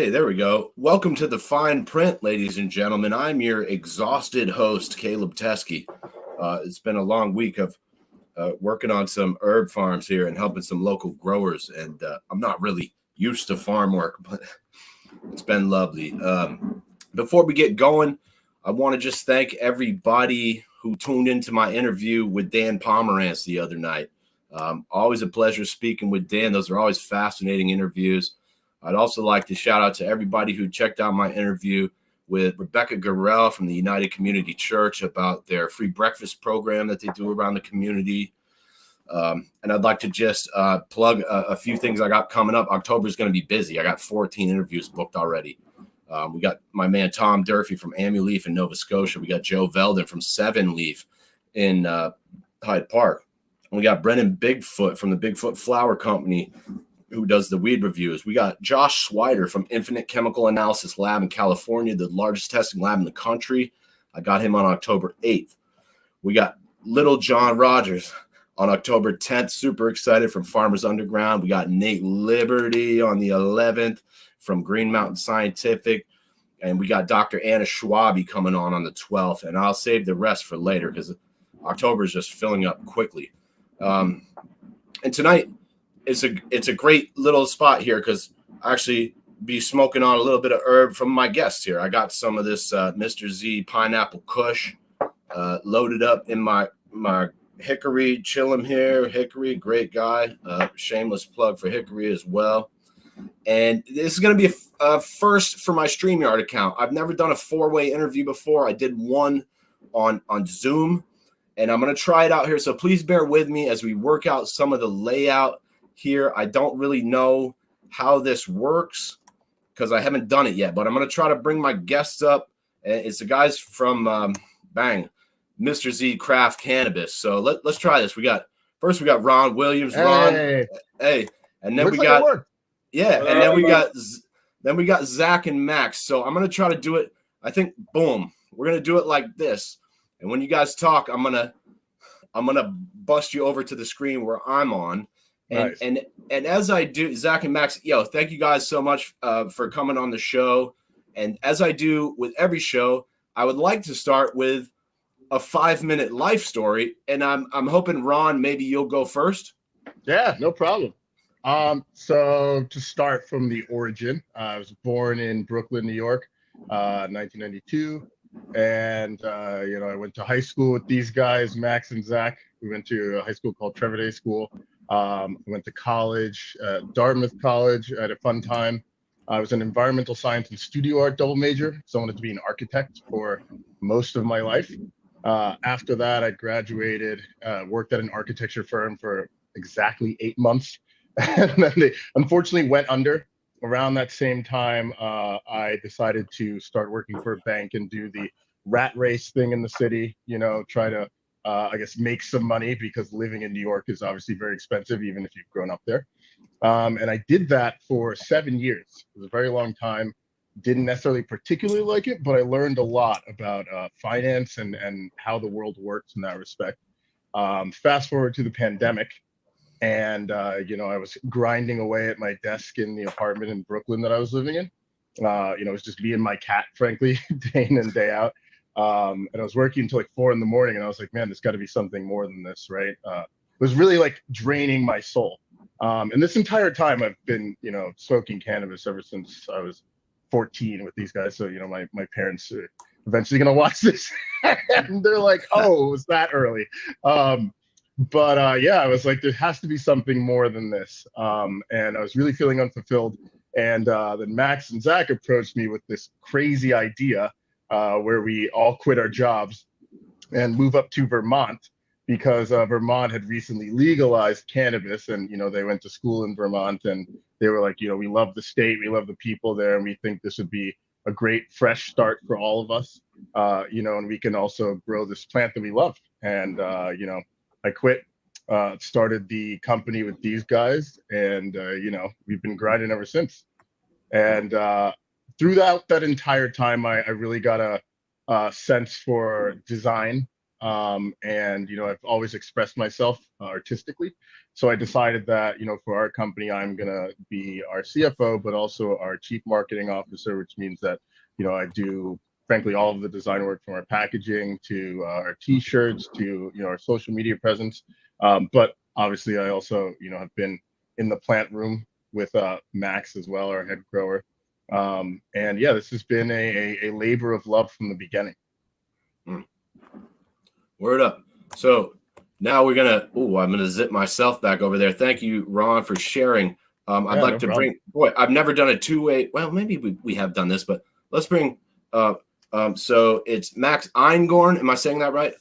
Hey, there we go. Welcome to the fine print, ladies and gentlemen. I'm your exhausted host, Caleb Teskey. It's been a long week of working on some herb farms here and helping some local growers. And I'm not really used to farm work, but it's been lovely. Before we get going, I want to just thank everybody who tuned into my interview with Dan Pomerantz the other night. Always a pleasure speaking with Dan. Those are always fascinating interviews. I'd also like to shout out to everybody who checked out my interview with Rebecca Garrell from the United Community Church about their free breakfast program that they do around the community. And I'd like to just plug a few things I got coming up. October is going to be busy. I got 14 interviews booked already. We got my man Tom Durfee from Amuleaf in Nova Scotia. We got Joe Veldon from Seven Leaf in Hyde Park. And we got Brennan Bigfoot from the Bigfoot Flower Company, who does the weed reviews. We got Josh Swider from Infinite Chemical Analysis Lab in California, the largest testing lab in the country. I got him on October 8th. We got Little John Rogers on October 10th. Super excited, from Farmers Underground. We got Nate Liberty on the 11th from Green Mountain Scientific. And we got Dr. Anna Schwabe coming on the 12th. And I'll save the rest for later because October is just filling up quickly. And tonight, it's a great little spot here because I actually be smoking on a little bit of herb from my guests here. I got some of this MR.Z pineapple kush loaded up in my Hickory Chillum here. Hickory, great guy. Shameless plug for Hickory as well. And this is going to be a first for my StreamYard account. I've never done a four-way interview before. I did one on Zoom, and I'm going to try it out here. So please bear with me as we work out some of the layout here. I don't really know how this works because I haven't done it yet, but I'm going to try to bring my guests up. It's the guys from MR.Z Craft Cannabis. So let's try this. We got Ron Williams. Ron, hey, and then we got then we got Zach and Max. So I'm going to try to do it. I think boom, we're going to do it like this. And when you guys talk, I'm going to bust you over to the screen where I'm on. And, nice. and as I do, Zach and Max, thank you guys so much for coming on the show. And as I do with every show, I would like to start with a 5-minute life story. And I'm hoping, Ron, maybe you'll go first. Yeah, no problem. So to start from the origin, I was born in Brooklyn, New York, 1992. And, I went to high school with these guys, Max and Zach. We went to a high school called Trevor Day School. I went to college, Dartmouth College. I had a fun time. I was an environmental science and studio art double major, so I wanted to be an architect for most of my life. After that, I graduated, worked at an architecture firm for exactly 8 months, and then they unfortunately went under. Around that same time, I decided to start working for a bank and do the rat race thing in the city, try to make some money because living in New York is obviously very expensive, even if you've grown up there. And I did that for 7 years. It was a very long time. Didn't necessarily particularly like it, but I learned a lot about finance and how the world works in that respect. Fast forward to the pandemic, and I was grinding away at my desk in the apartment in Brooklyn that I was living in. It was just me and my cat, frankly, day in and day out. And I was working until like 4 a.m, and I was like, man, there's got to be something more than this, right? It was really like draining my soul. And this entire time I've been, smoking cannabis ever since I was 14 with these guys. So, my parents are eventually going to watch this and they're like, oh, it was that early. But I was like, there has to be something more than this. And I was really feeling unfulfilled. And then Max and Zach approached me with this crazy idea where we all quit our jobs and move up to Vermont because Vermont had recently legalized cannabis, and they went to school in Vermont, and they were like, we love the state, we love the people there, and we think this would be a great fresh start for all of us, and we can also grow this plant that we love. And I quit, started the company with these guys, and we've been grinding ever since. And throughout that entire time, I really got a sense for design. And, I've always expressed myself artistically. So I decided that, for our company, I'm going to be our CFO, but also our chief marketing officer, which means that, I do, frankly, all of the design work from our packaging to our T-shirts to, our social media presence. But obviously, I also, have been in the plant room with Max as well, our head grower. And yeah, this has been a labor of love from the beginning. Word up. So now I'm gonna zip myself back over there. Thank you, Ron, for sharing. I'd like to bring. Boy, I've never done a two-way. Well, maybe we have done this, but let's bring. So it's Max Eingorn. Am I saying that right?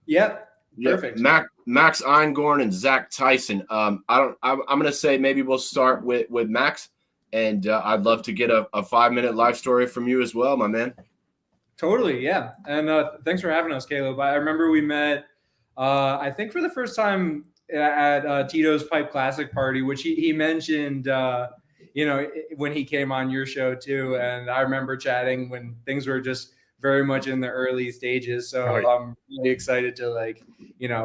Yep. Perfect. Max Eingorn and Zach Tyson. I'm gonna say maybe we'll start with Max, and I'd love to get a 5-minute life story from you as well, my man. Totally, yeah. And thanks for having us, Caleb. I remember we met, I think for the first time at Tito's Pipe Classic party, which he mentioned, when he came on your show too. And I remember chatting when things were just very much in the early stages. So I'm really excited to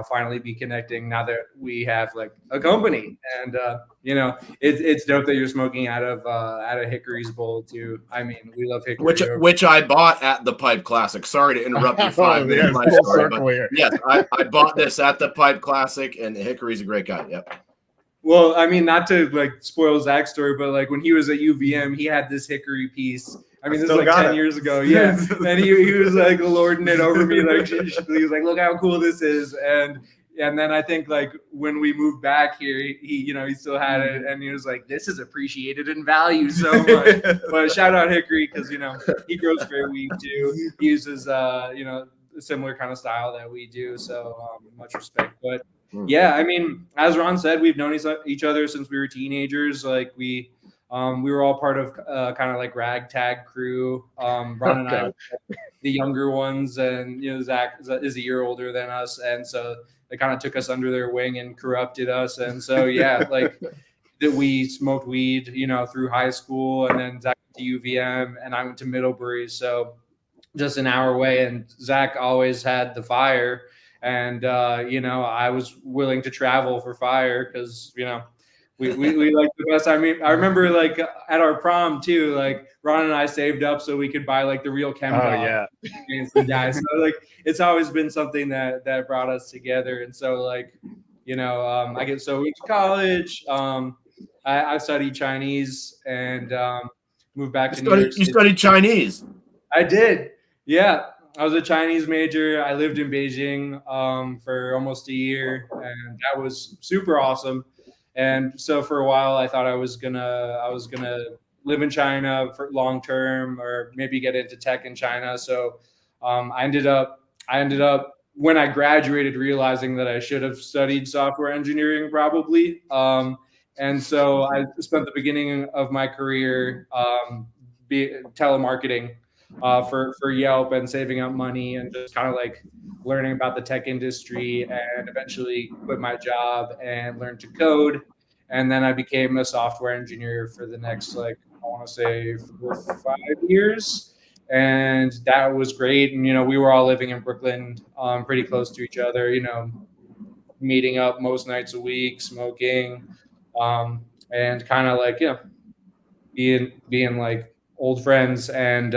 finally be connecting now that we have like a company. And it's dope that you're smoking out of Hickory's bowl too. I mean, we love Hickory, which I bought at the Pipe Classic. Sorry to interrupt your 5-minute life story, but yes, I bought this at the Pipe Classic, and Hickory's a great guy. Yep. Well, I mean, not to spoil Zach's story, but when he was at UVM, he had this Hickory piece. I mean, this is 10 years ago. Yeah. And he was lording it over me. He was like, look how cool this is. And then I think when we moved back here, he still had it. And he was like, this is appreciated in value so much. But shout out Hickory because, he grows great weed too. He uses, a similar kind of style that we do. So much respect. But yeah, I mean, as Ron said, we've known each other since we were teenagers. We were all part of kind of ragtag crew. Ron and I, the younger ones, and Zach is a year older than us, and so they kind of took us under their wing and corrupted us. And so yeah, that we smoked weed, through high school, and then Zach went to UVM, and I went to Middlebury, so just an hour away. And Zach always had the fire. And, I was willing to travel for fire because, we like the best. I mean, I remember at our prom too, Ron and I saved up so we could buy the real chem dog against the guys. So it's always been something that brought us together. And so we went to college. I studied Chinese and moved back to New York City. You studied Chinese? I did. Yeah. I was a Chinese major. I lived in Beijing for almost a year, and that was super awesome. And so for a while, I thought I was gonna live in China for long term, or maybe get into tech in China. So I ended up when I graduated realizing that I should have studied software engineering probably. And so I spent the beginning of my career telemarketing. For Yelp and saving up money and just kind of learning about the tech industry, and eventually quit my job and learned to code. And then I became a software engineer for the next, I want to say 4 or 5 years. And that was great. And, we were all living in Brooklyn, pretty close to each other, meeting up most nights a week, smoking, and kind of being old friends. And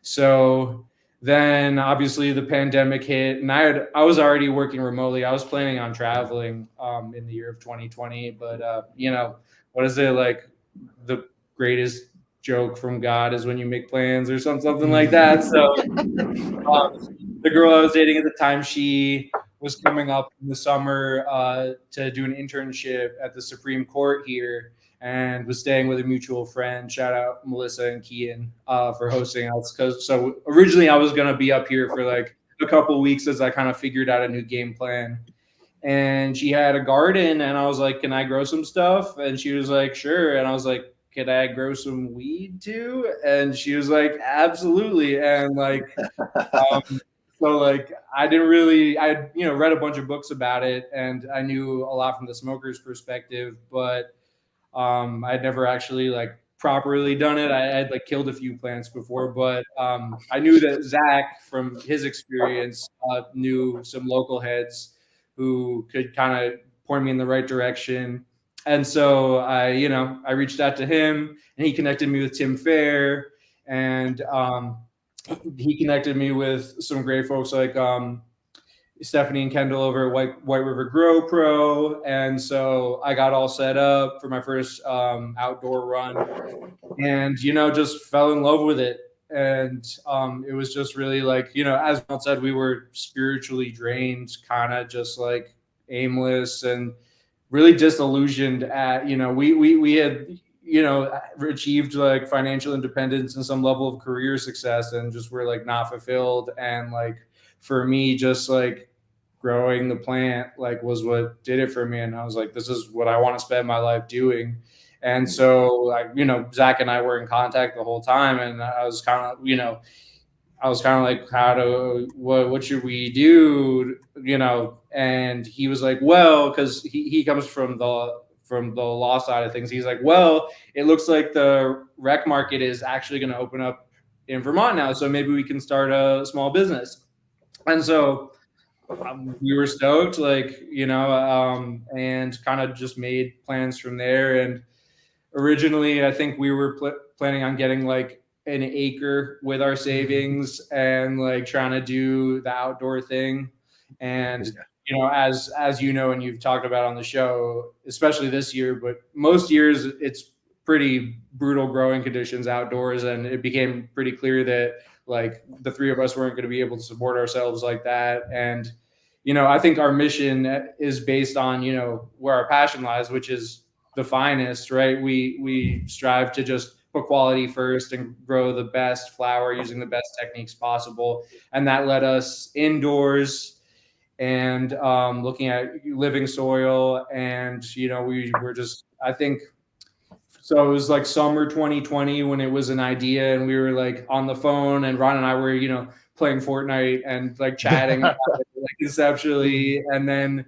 so then obviously the pandemic hit, and I was already working remotely. I was planning on traveling in the year of 2020, but what is it, the greatest joke from God is when you make plans or something like that. So the girl I was dating at the time, she was coming up in the summer to do an internship at the Supreme Court here, and was staying with a mutual friend. Shout out Melissa and Kian for hosting us. So originally I was gonna be up here for a couple of weeks as I kind of figured out a new game plan. And she had a garden, and I was like, "Can I grow some stuff?" And she was like, "Sure." And I was like, "Can I grow some weed too?" And she was like, "Absolutely." And so I didn't really, I read a bunch of books about it, and I knew a lot from the smoker's perspective, but I'd never actually properly done it. I had like killed a few plants before, but I knew that Zach, from his experience, knew some local heads who could kind of point me in the right direction. And so I reached out to him, and he connected me with Tim Fair, and he connected me with some great folks like Stephanie and Kendall over at White River Grow Pro. And so I got all set up for my first outdoor run, and just fell in love with it. And it was just really like, as Mel said, we were spiritually drained, kind of just like aimless and really disillusioned at, we had, achieved like financial independence and some level of career success, and just were like not fulfilled. And like, for me, just like growing the plant like was what did it for me. And I was like, this is what I want to spend my life doing. And so like, Zach and I were in contact the whole time, and I was kind of, like, what should we do? And he was like, well, cause he comes from the law side of things. He's like, well, it looks like the rec market is actually going to open up in Vermont now. So maybe we can start a small business. And so we were stoked, like, and kind of just made plans from there. And originally, I think we were planning on getting like an acre with our savings and like trying to do the outdoor thing. And as and you've talked about on the show, especially this year, but most years it's pretty brutal growing conditions outdoors, and it became pretty clear that like the three of us weren't going to be able to support ourselves like that. And I think our mission is based on where our passion lies, which is the finest, right? We strive to just put quality first and grow the best flower using the best techniques possible, and that led us indoors and looking at living soil. And we were just, I think, so it was like summer 2020 when it was an idea, and we were like on the phone, and Ron and I were playing Fortnite and like chatting about it, like conceptually. And then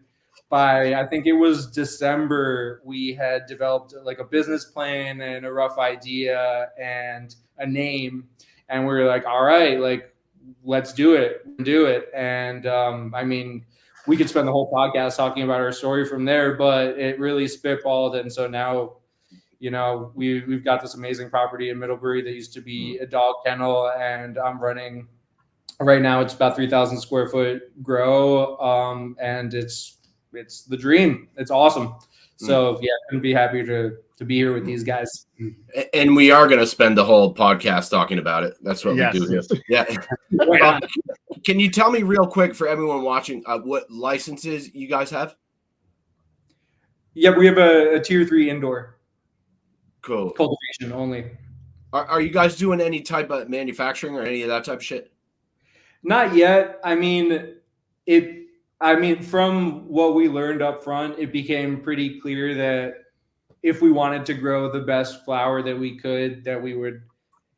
by, I think it was December, we had developed like a business plan and a rough idea and a name, and we were like, all right, like let's do it. And I mean, we could spend the whole podcast talking about our story from there, but it really spitballed. And so now we've got this amazing property in Middlebury that used to be a dog kennel, and I'm running right now. It's about 3,000 square foot grow, and it's the dream. It's awesome. So yeah, couldn't be happier to be here with these guys. And we are going to spend the whole podcast talking about it. That's what we do here. Yeah. Can you tell me real quick for everyone watching what licenses you guys have? Yeah, we have a tier 3 indoor. Cool. Cultivation only. Are you guys doing any type of manufacturing or any of that type of shit? Not yet. I mean, from what we learned up front, it became pretty clear that if we wanted to grow the best flower that we could, that we would,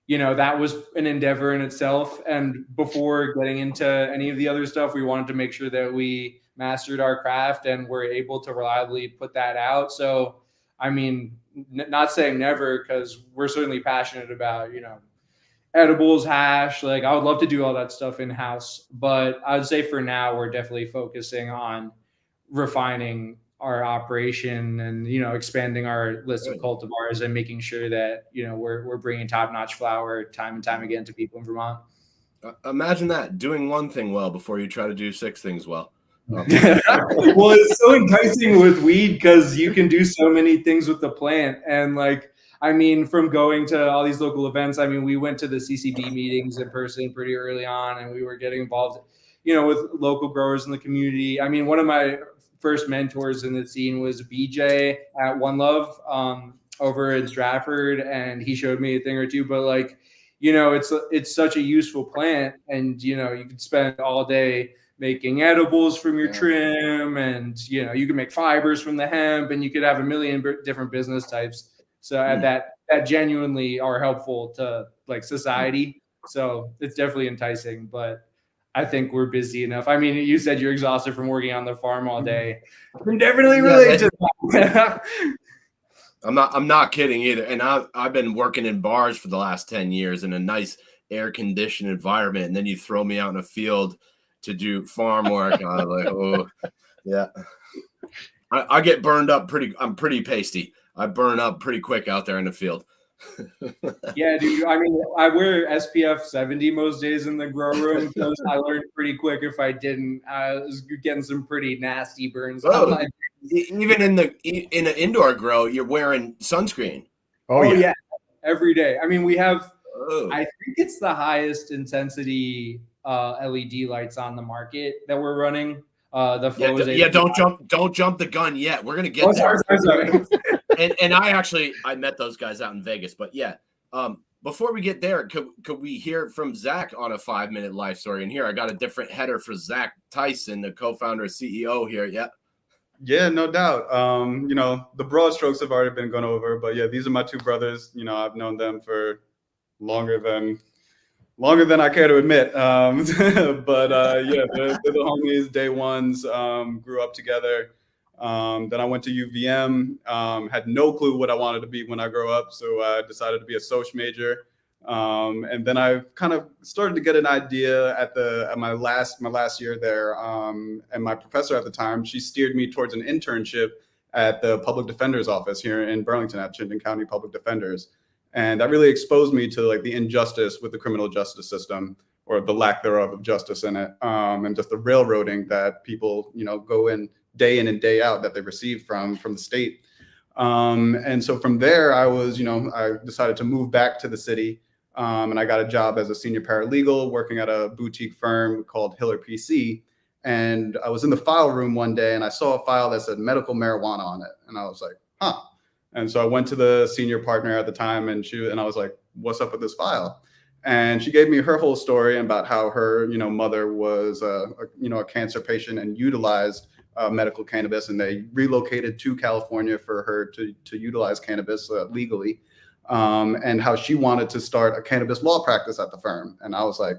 that was an endeavor in itself. And before getting into any of the other stuff, we wanted to make sure that we mastered our craft and were able to reliably put that out. So, I mean, not saying never, because we're certainly passionate about, edibles, hash. Like, I would love to do all that stuff in house, but I would say for now we're definitely focusing on refining our operation and expanding our list of cultivars and making sure that we're bringing top-notch flower time and time again to people in Vermont. Imagine that, doing one thing well before you try to do 6 things well. Well, it's so enticing with weed because you can do so many things with the plant. And like, I mean, from going to all these local events, I mean, we went to the CCB meetings in person pretty early on, and we were getting involved, with local growers in the community. I mean, one of my first mentors in the scene was BJ at One Love over in Stratford, and he showed me a thing or two. But like, it's such a useful plant, and you could spend all day making edibles from your trim, and you can make fibers from the hemp, and you could have a million different business types. So that genuinely are helpful to like society. So it's definitely enticing, but I think we're busy enough. I mean, you said you're exhausted from working on the farm all day. I can definitely relate to that. I'm not kidding either. And I've been working in bars for the last 10 years in a nice air conditioned environment, and then you throw me out in a field to do farm work. And I'm like, oh yeah. I get burned up I'm pretty pasty. I burn up pretty quick out there in the field. Yeah, dude. I mean, I wear SPF 70 most days in the grow room because I learned pretty quick if I didn't, I was getting some pretty nasty burns. Oh, even in an indoor grow, you're wearing sunscreen. Oh yeah, every day. I mean, we have. I think it's the highest intensity LED lights on the market that we're running. Don't jump the gun yet. We're gonna get there. Sorry. and I met those guys out in Vegas, but yeah. Before we get there, could we hear from Zach on a 5-minute life story? And here I got a different header for Zach Tyson, the co-founder and CEO here. Yeah. Yeah, no doubt. The broad strokes have already been gone over, but yeah, these are my two brothers. I've known them for longer than I care to admit. But yeah, they're the homies, day ones, grew up together. Then I went to UVM, had no clue what I wanted to be when I grow up. So I decided to be a social major. And then I kind of started to get an idea at my last year there. And my professor at the time, she steered me towards an internship at the public defender's office here in Burlington at Chittenden County Public Defenders. And that really exposed me to like the injustice with the criminal justice system, or the lack thereof of justice in it. And just the railroading that people, go in and day out that they receive from the state. And so from there, I decided to move back to the city. And I got a job as a senior paralegal working at a boutique firm called Hiller PC. And I was in the file room one day and I saw a file that said medical marijuana on it. And I was like, huh. And so I went to the senior partner at the time and I was like, what's up with this file? And she gave me her whole story about how her, mother was a cancer patient and utilized medical cannabis, and they relocated to California for her to utilize cannabis legally. And how she wanted to start a cannabis law practice at the firm. And I was like,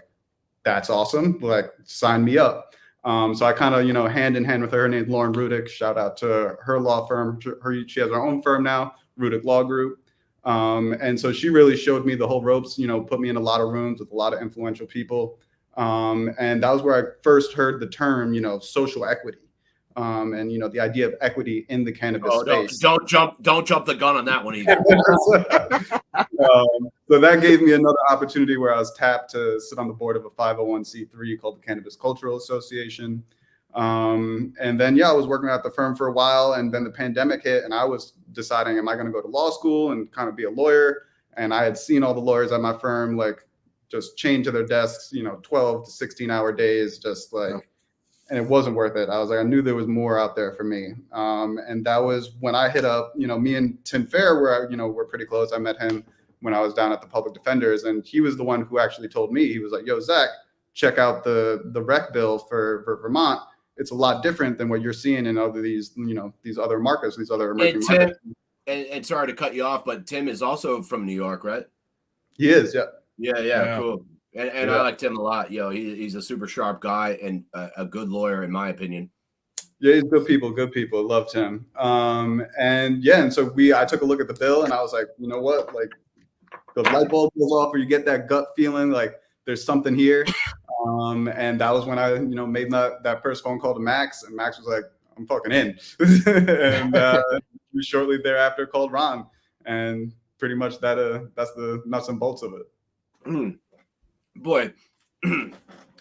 that's awesome. Like, sign me up. So I kind of, hand in hand with her named Lauren Rudick, shout out to her law firm. She has her own firm now, Rudick Law Group. And so she really showed me the whole ropes, put me in a lot of rooms with a lot of influential people. And that was where I first heard the term, social equity. And the idea of equity in the cannabis space. Don't jump the gun on that one either. So that gave me another opportunity where I was tapped to sit on the board of a 501c3 called the Cannabis Cultural Association. And then I was working at the firm for a while, and then the pandemic hit, and I was deciding, am I going to go to law school and kind of be a lawyer? And I had seen all the lawyers at my firm just chained to their desks, 12 to 16-hour days, and it wasn't worth it. I knew there was more out there for me. And that was when I hit up, me and Tim Fair we're pretty close. I met him when I was down at the Public Defenders, and he was the one who actually told me, he was like, yo, Zach, check out the rec bill for Vermont. It's a lot different than what you're seeing in other these other markets, these other emerging markets. And sorry to cut you off, but Tim is also from New York, right? He is, yeah. Yeah, cool. And I like Tim a lot. He's a super sharp guy and a good lawyer, in my opinion. Yeah, he's good people. Loved him. And so I took a look at the bill and I was like, you know what? Like, the light bulb goes off, or you get that gut feeling like there's something here. And that was when I, made that first phone call to Max, and Max was like, I'm fucking in. And shortly thereafter called Ron, and pretty much that's the nuts and bolts of it. Boy,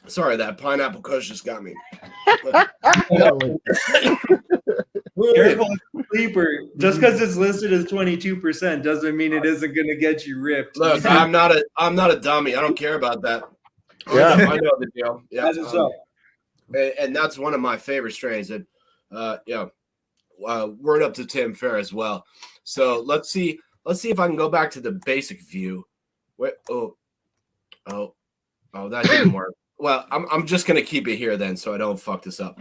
sorry, that pineapple kush just got me. Careful, sleeper. Just because it's listed as 22% doesn't mean it isn't going to get you ripped. Look, I'm not a dummy. I don't care about that. Yeah, I know the deal. Yeah, that's what's up. And that's one of my favorite strains. And word up to Tim Fair as well. So let's see if I can go back to the basic view. Wait, Oh, that didn't work. Well, I'm just gonna keep it here then, so I don't fuck this up.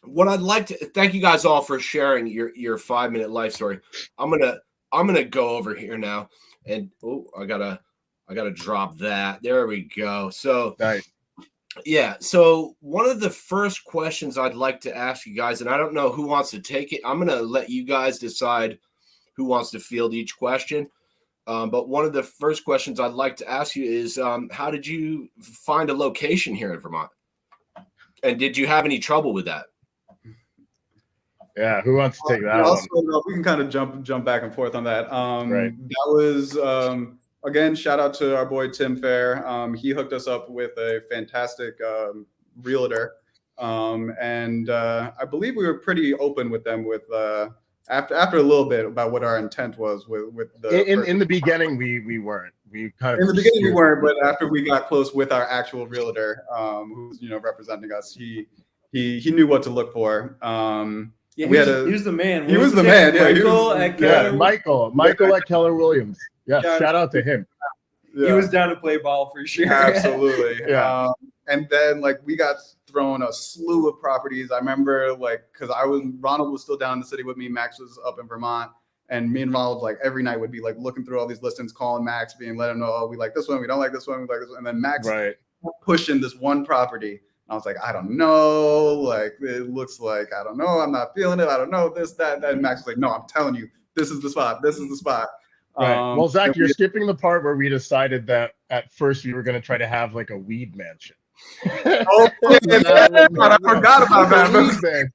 What I'd like to thank you guys all for sharing your 5-minute life story. I'm gonna go over here now, and I gotta drop that. There we go. So nice. Yeah. So one of the first questions I'd like to ask you guys, and I don't know who wants to take it. I'm gonna let you guys decide who wants to field each question. But one of the first questions I'd like to ask you is, how did you find a location here in Vermont? And did you have any trouble with that? Yeah, who wants to take that one? We can kind of jump back and forth on that. Right. That was, again, shout out to our boy Tim Fair. He hooked us up with a fantastic realtor. And I believe we were pretty open with them with after a little bit about what our intent was with the in the beginning we weren't. We kind of in the beginning we weren't, but after we got close with our actual realtor, who's representing us, he knew what to look for. Yeah, he was the man. He was the man. Yeah, Michael at Keller Williams. Yeah, shout out to him. Yeah. He was down to play ball for sure. Absolutely. Yeah. And then we got thrown a slew of properties. I remember because Ronald was still down in the city with me. Max was up in Vermont, and me and Ronald every night would be looking through all these listings, calling Max, let him know, oh, we like this one, we don't like this one, we like this one. And then Max pushing this one property. And I was like, I don't know. It looks like, I don't know. I'm not feeling it. I don't know this, that. And Max was like, no, I'm telling you, this is the spot. This is the spot. Right. Well, Zach, you're skipping the part where we decided that at first we were going to try to have a weed mansion. Oh, I forgot about that.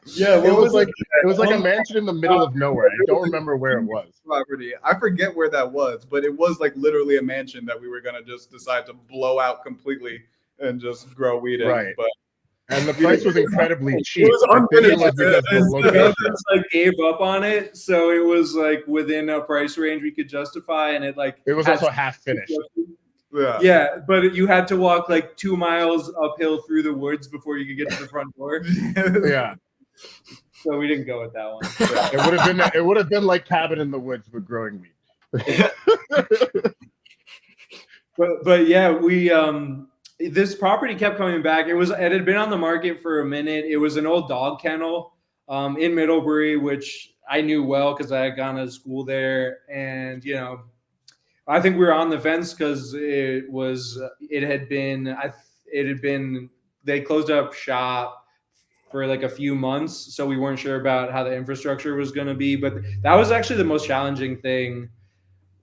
Yeah, it was like a mansion in the middle of nowhere. I don't remember where it was. Property. I forget where that was, but it was literally a mansion that we were gonna just decide to blow out completely and just grow weed in. Right. But and the price was incredibly cheap. It was unfinished. The gave up on it, so it was within a price range we could justify, and it was also half finished. Yeah, but you had to walk 2 miles uphill through the woods before you could get to the front door. Yeah. So we didn't go with that one. Yeah. It would have been like Cabin in the Woods but growing weed. but yeah, we this property kept coming back. It had been on the market for a minute. It was an old dog kennel in Middlebury, which I knew well because I had gone to school there, and I think we were on the fence because they closed up shop for a few months, so we weren't sure about how the infrastructure was going to be. But that was actually the most challenging thing.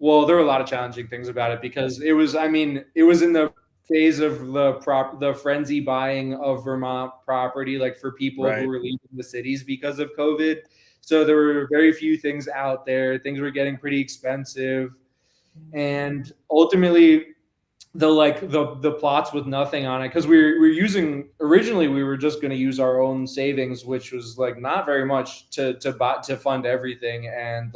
Well, there were a lot of challenging things about it because it was in the phase of the frenzy buying of Vermont property, for people who were leaving the cities because of COVID. So there were very few things out there. Things were getting pretty expensive. And ultimately, the plots with nothing on it, because originally we were just going to use our own savings, which was not very much to fund everything, and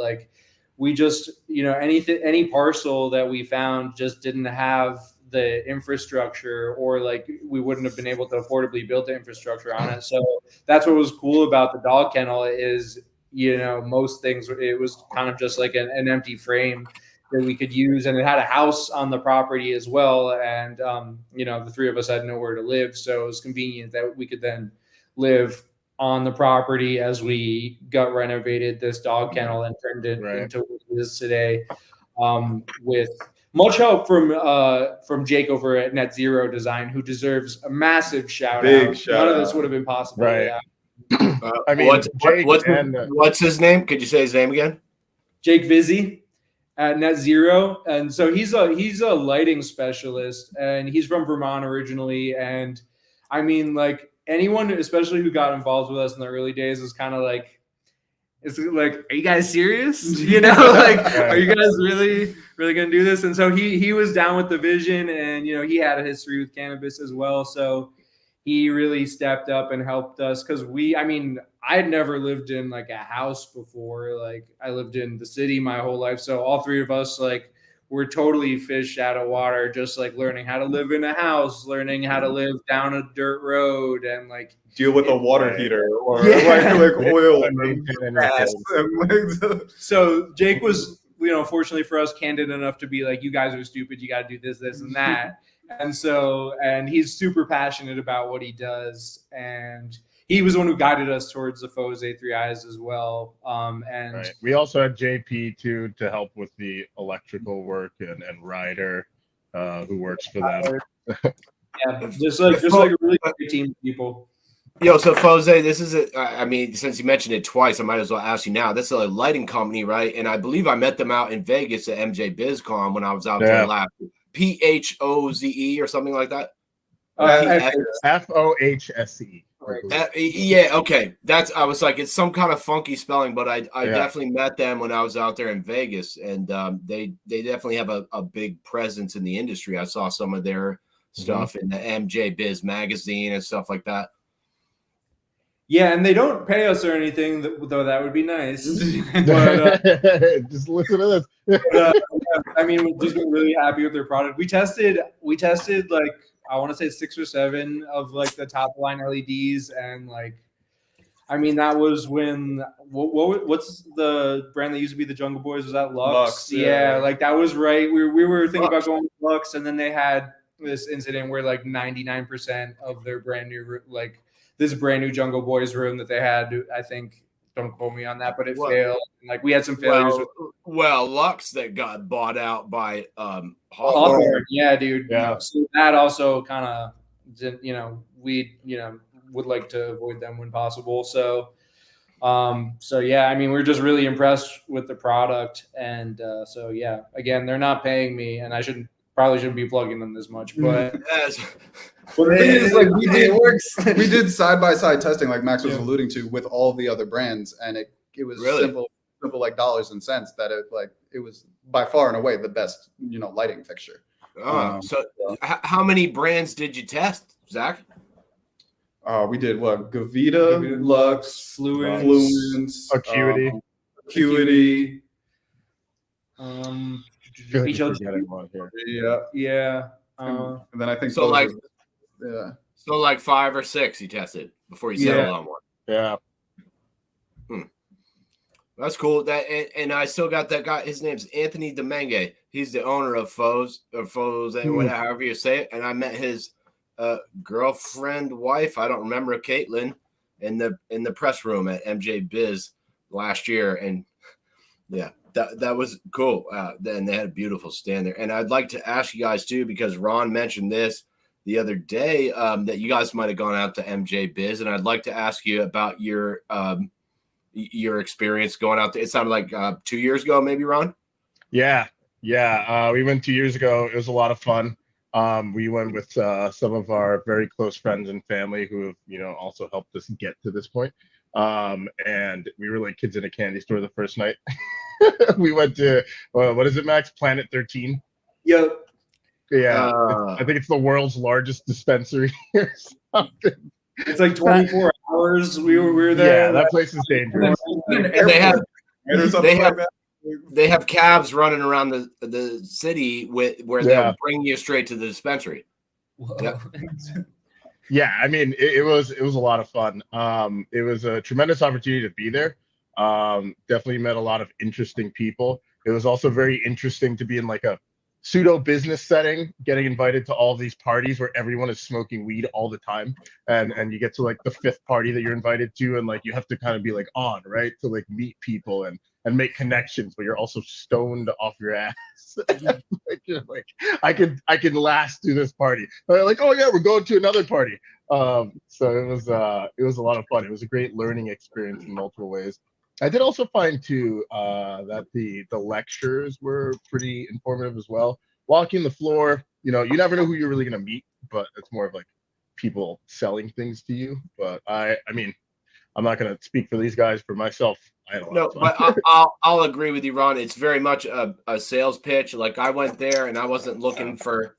we just any parcel that we found just didn't have the infrastructure, or we wouldn't have been able to affordably build the infrastructure on it. So that's what was cool about the dog kennel is most things, it was kind of just an empty frame that we could use, and it had a house on the property as well, and the three of us had nowhere to live, so it was convenient that we could then live on the property as we gut renovated this dog kennel and turned it into what it is today, with much help from Jake over at Net Zero Design, who deserves a massive shout out. None of this would have been possible. I mean, what's his name? Could you say his name again? Jake Vizzi at Net Zero, and so he's a lighting specialist, and he's from Vermont originally. And I mean, anyone, especially who got involved with us in the early days, is kind of it's are you guys serious? Are you guys really gonna do this? And so he was down with the vision, and he had a history with cannabis as well, so he really stepped up and helped us, because I had never lived in a house before. I lived in the city my whole life. So all three of us were totally fish out of water, just learning how to live in a house, learning how to live down a dirt road, and deal with a water heater or oil. So Jake was, fortunately for us, candid enough to be you guys are stupid. You got to do this, this, and that. And he's super passionate about what he does, and he was the one who guided us towards the Foes A3 Eyes as well. And we also had JP too to help with the electrical work, and Ryder, who works for them. Yeah, just a really great team of people. Yo, so Fose, this is I mean, since you mentioned it twice, I might as well ask you now. This is a lighting company, right? And I believe I met them out in Vegas at MJ BizCon when I was out there last. PHOZE or something like that. FOHSE. Yeah, okay. I was like, it's some kind of funky spelling, but I definitely met them when I was out there in Vegas, and they definitely have a big presence in the industry. I saw some of their stuff in the MJ Biz magazine and stuff like that. Yeah, and they don't pay us or anything, though that would be nice. But, just listen to this. I mean, we've just been really happy with their product. We tested like I want to say 6 or 7 of like the top line LEDs, and like, I mean, that was when what's the brand that used to be the Jungle Boys? Was that Lux? Yeah, like that was right. We were thinking about going to Lux, and then they had this incident where like 99% of their brand new this brand new Jungle Boys room that they had, I think, don't quote me on that, but it failed. Like we had some failures. Well, Lux that got bought out by Hawthorne. Yeah, dude. Yeah. So that also kind of, we would like to avoid them when possible. So yeah, I mean, we're just really impressed with the product, and so yeah, again, they're not paying me, and I probably shouldn't be plugging them this much, but. Well, the thing is, like, we did side-by-side testing, like Max was alluding to, with all the other brands, and it was really simple like dollars and cents that it was by far and away the best, lighting fixture. So how many brands did you test, Zach? We did Gavita, Lux, Fluence, Acuity. Yeah. And then I think so. So like 5 or 6 you tested before you settled on one. Yeah. That's cool. And I still got that guy. His name's Anthony Domingue. He's the owner of Foes and whatever, however you say it. And I met his girlfriend, wife, I don't remember, Caitlin, in the press room at MJ Biz last year. And yeah, that was cool. Then they had a beautiful stand there. And I'd like to ask you guys too, because Ron mentioned this the other day, that you guys might have gone out to MJ Biz, and I'd like to ask you about your experience going out there. It sounded like 2 years ago, maybe, Ron? Yeah. We went 2 years ago. It was a lot of fun. We went with some of our very close friends and family who have, also helped us get to this point. And we were like kids in a candy store the first night. We went to, what is it, Max? Planet 13. Yep. Yeah, I think it's the world's largest dispensary or something. It's like 24 hours. We were there. Yeah, that place is dangerous. They have cabs running around the city where they'll bring you straight to the dispensary. Yep. Yeah, I mean, it was a lot of fun. It was a tremendous opportunity to be there. Definitely met a lot of interesting people. It was also very interesting to be in like a pseudo business setting, getting invited to all these parties where everyone is smoking weed all the time, and you get to like the 5th party that you're invited to, and like you have to kind of be like on, right, to like meet people and make connections, but you're also stoned off your ass. like I can last through this party. But like, oh yeah, we're going to another party. So it was a lot of fun. It was a great learning experience in multiple ways. I did also find too that the lectures were pretty informative as well. Walking the floor, you never know who you're really gonna meet, but it's more of like people selling things to you. But I mean, I'm not gonna speak for these guys. For myself, I don't know. But I'll agree with you, Ron. It's very much a sales pitch. Like I went there and I wasn't looking for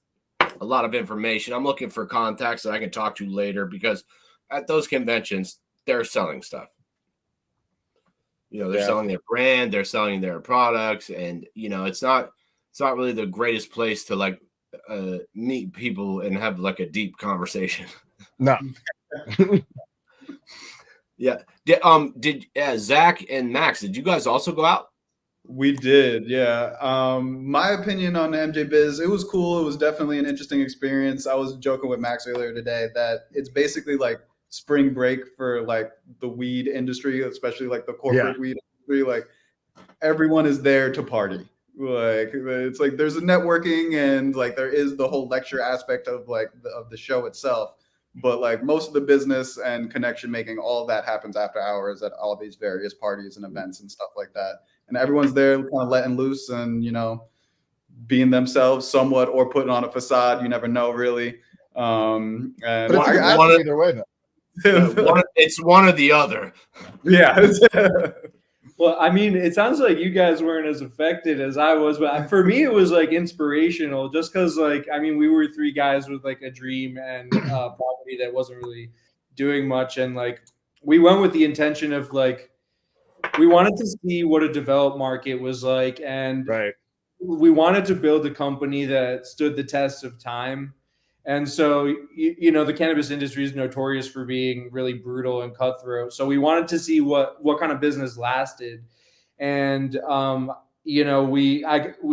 a lot of information. I'm looking for contacts that I can talk to later, because at those conventions they're selling stuff. They're selling their brand, they're selling their products, and it's not really the greatest place to like meet people and have like a deep conversation. No. Yeah. Did Zach and Max, did you guys also go out? We did, yeah. My opinion on MJ Biz, it was cool. It was definitely an interesting experience. I was joking with Max earlier today that it's basically like spring break for like the weed industry, especially like the corporate weed industry. Like everyone is there to party. Like it's like there's a networking, and like there is the whole lecture aspect of like of the show itself. but like most of the business and connection making, all of that happens after hours at all these various parties and events and stuff like that. And everyone's there kind of letting loose and, being themselves somewhat or putting on a facade. You never know, really. And But it's a good option either way, though. It's one or the other. Yeah. Well, I mean, it sounds like you guys weren't as affected as I was, but for me, it was like inspirational just because, like, I mean, we were three guys with like a dream and property that wasn't really doing much. And like, we went with the intention of like, we wanted to see what a developed market was like. And we wanted to build a company that stood the test of time. And so, the cannabis industry is notorious for being really brutal and cutthroat. So we wanted to see what kind of business lasted. And, we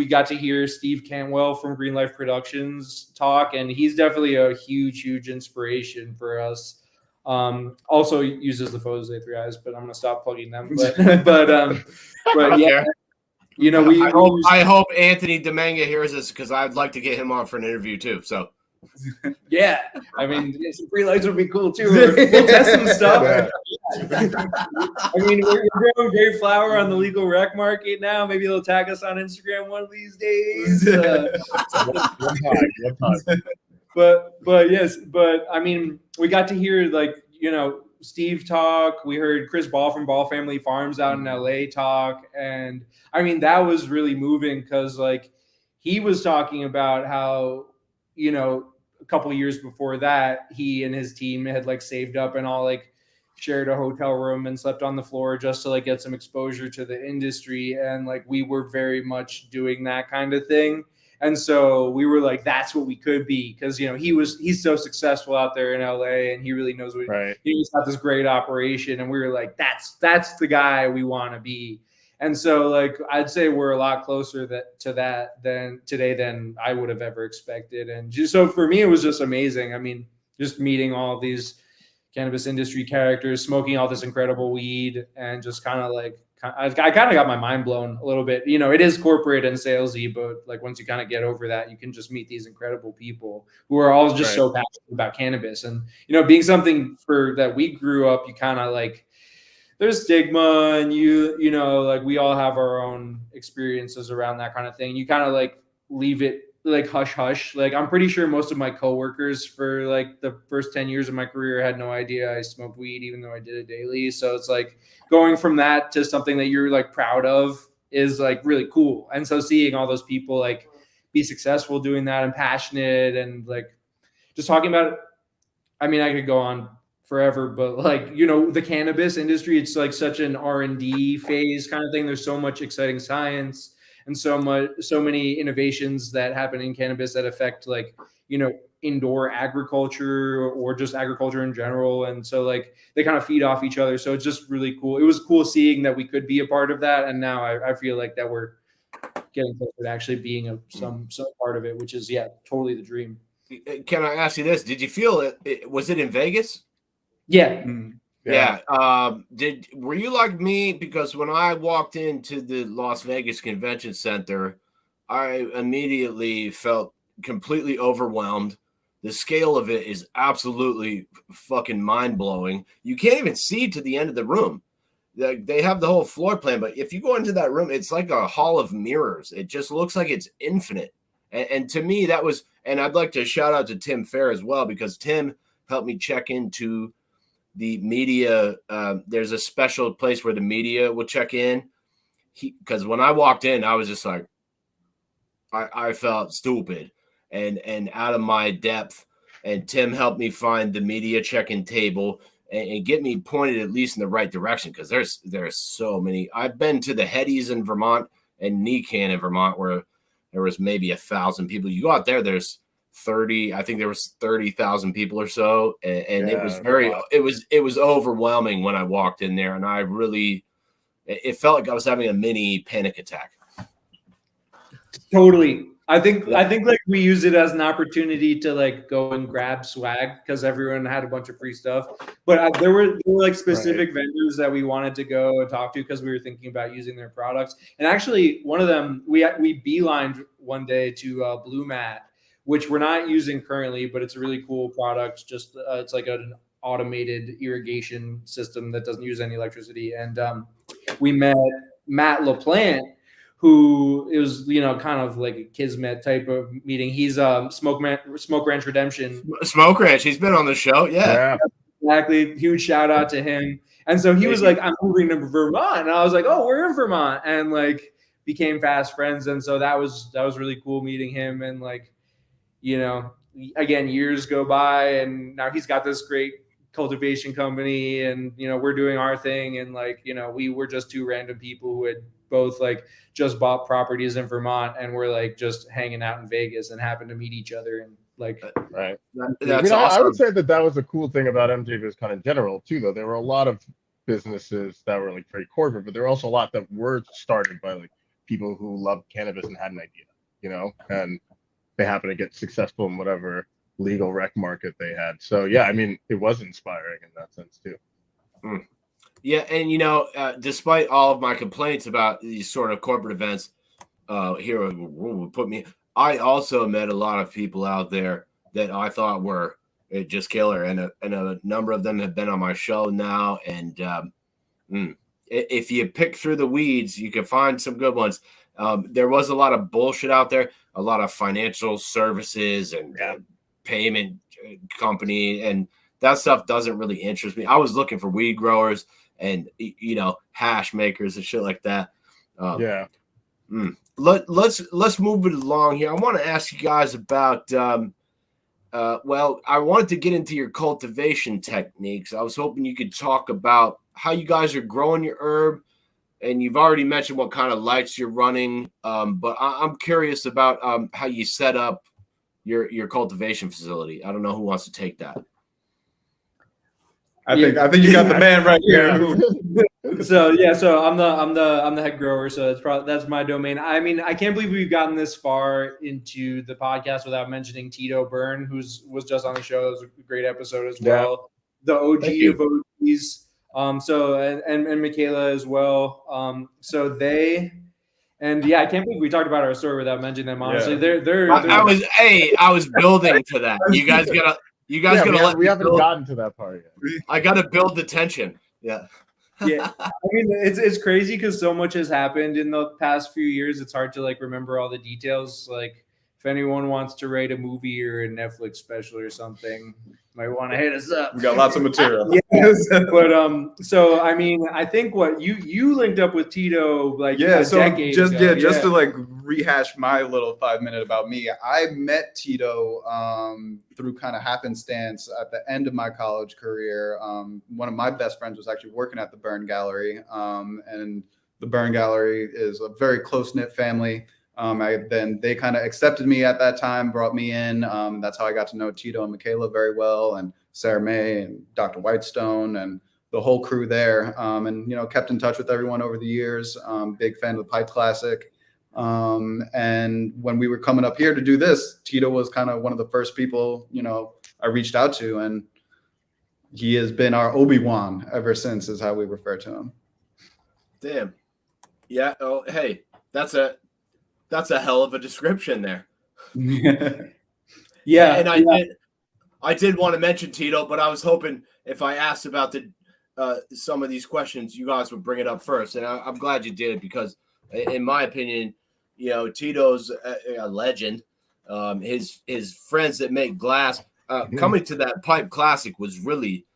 got to hear Steve Cantwell from Green Life Productions talk, and he's definitely a huge, huge inspiration for us. Also uses the Photos A3 eyes, but I'm going to stop plugging them. But yeah. I hope Anthony Demanga hears this because I'd like to get him on for an interview too. So, yeah, I mean, some free lights would be cool too. We'll test some stuff. I mean, we're growing great flower on the legal rec market now. Maybe they'll tag us on Instagram one of these days. But I mean, we got to hear like Steve talk. We heard Chris Ball from Ball Family Farms out in LA talk, and I mean that was really moving because like he was talking about how a couple of years before that he and his team had like saved up and all like shared a hotel room and slept on the floor just to like get some exposure to the industry, and like we were very much doing that kind of thing. And so we were like, that's what we could be. Cause he's so successful out there in LA and he really knows what he's got this great operation. And we were like, that's the guy we want to be. And so like, I'd say we're a lot closer to that than today than I would have ever expected. And just, so for me, it was just amazing. I mean, just meeting all of these cannabis industry characters, smoking all this incredible weed, and just kind of like, I kind of got my mind blown a little bit. It is corporate and salesy, but like once you kind of get over that, you can just meet these incredible people who are all just so passionate about cannabis. And, being something that we grew up, you kind of like, there's stigma and like we all have our own experiences around that kind of thing. You kind of like leave it like hush hush. Like I'm pretty sure most of my coworkers for like the first 10 years of my career had no idea I smoked weed, even though I did it daily. So it's like going from that to something that you're like proud of is like really cool. And so seeing all those people like be successful doing that and passionate and like just talking about it. I mean, I could go on forever, but like, the cannabis industry, it's like such an R&D phase kind of thing. There's so much exciting science and so many innovations that happen in cannabis that affect like, indoor agriculture or just agriculture in general. And so like they kind of feed off each other. So it's just really cool. It was cool seeing that we could be a part of that. And now I feel like that we're getting closer to actually being some part of it, which is, totally the dream. Can I ask you this? Did you feel it? Was it in Vegas? Yeah. Yeah. Were you like me? Because when I walked into the Las Vegas Convention Center, I immediately felt completely overwhelmed. The scale of it is absolutely fucking mind-blowing. You can't even see to the end of the room. They have the whole floor plan, but if you go into that room, it's like a hall of mirrors. It just looks like it's infinite. And to me, that was, and I'd like to shout out to Tim Fair as well, because Tim helped me check into the media. There's a special place where the media will check in. Because when I walked in, I was just like, I felt stupid and out of my depth. And Tim helped me find the media check-in table and get me pointed at least in the right direction. Because there's so many. I've been to the Headies in Vermont and NECAN in Vermont where there was maybe 1,000 people. You go out there, there's 30. I think there was 30,000 people or so, and it was it was overwhelming when I walked in there, and I really, it felt like I was having a mini panic attack. Totally. I think like we use it as an opportunity to like go and grab swag because everyone had a bunch of free stuff. But there were like specific vendors that we wanted to go and talk to because we were thinking about using their products. And actually, one of them we beelined one day to Blue Mat, which we're not using currently, but it's a really cool product. Just it's like an automated irrigation system that doesn't use any electricity. And we met Matt LaPlante, who it was, kind of like a kismet type of meeting. He's Smoke Ranch Redemption. Smoke Ranch. He's been on the show. Yeah. Exactly. Huge shout out to him. And so he was like, I'm moving to Vermont. And I was like, oh, we're in Vermont. And like became fast friends. And so that was really cool meeting him. And like, again, years go by and now he's got this great cultivation company and, we're doing our thing. And like, we were just two random people who had both like just bought properties in Vermont and we're like just hanging out in Vegas and happened to meet each other. And like, right. That's awesome. I would say that was a cool thing about MJ's kind of general too, though. There were a lot of businesses that were like very corporate, but there were also a lot that were started by like people who loved cannabis and had an idea, and they happened to get successful in whatever legal rec market they had. So yeah, I mean, it was inspiring in that sense too. Yeah, and despite all of my complaints about these sort of corporate events, here would put me. I also met a lot of people out there that I thought were just killer, and a number of them have been on my show now. And if you pick through the weeds, you can find some good ones. There was a lot of bullshit out there, a lot of financial services and payment company, and that stuff doesn't really interest me. I was looking for weed growers and hash makers and shit like that. Let's move it along here. I want to ask you guys about I wanted to get into your cultivation techniques. I was hoping you could talk about how you guys are growing your herb, and you've already mentioned what kind of lights you're running, but I'm curious about how you set up your cultivation facility. I don't know who wants to take that. I think you got the man right here. So I'm the head grower, so that's my domain. I mean, I can't believe we've gotten this far into the podcast without mentioning Tito Byrne, was just on the show. It was a great episode as well. The OG of OGs. And Michaela as well. I can't believe we talked about our story without mentioning them. Honestly, I was building to that. You guys gotta we haven't gotten to that part yet. I gotta build the tension. Yeah. Yeah, I mean, it's crazy because so much has happened in the past few years. It's hard to like remember all the details. Like, if anyone wants to write a movie or a Netflix special or something, might want to hit us up. We got lots of material. Yes, but so I mean, I think what you linked up with Tito like a decade ago. Just to like rehash my little 5 minute about me. I met Tito through kind of happenstance at the end of my college career. One of my best friends was actually working at the Byrne Gallery, and the Byrne Gallery is a very close knit family. They kind of accepted me at that time, brought me in. That's how I got to know Tito and Michaela very well, and Sarah May and Dr. Whitestone and the whole crew there. And kept in touch with everyone over the years. Big fan of the Pipe Classic. And when we were coming up here to do this, Tito was kind of one of the first people I reached out to, and he has been our Obi-Wan ever since, is how we refer to him. Damn. Yeah. Oh, hey, that's a hell of a description there. Yeah. And I did want to mention Tito, but I was hoping if I asked about some of these questions, you guys would bring it up first. And I'm glad you did, because in my opinion, Tito's a legend. His friends that make glass, coming to that Pipe Classic was really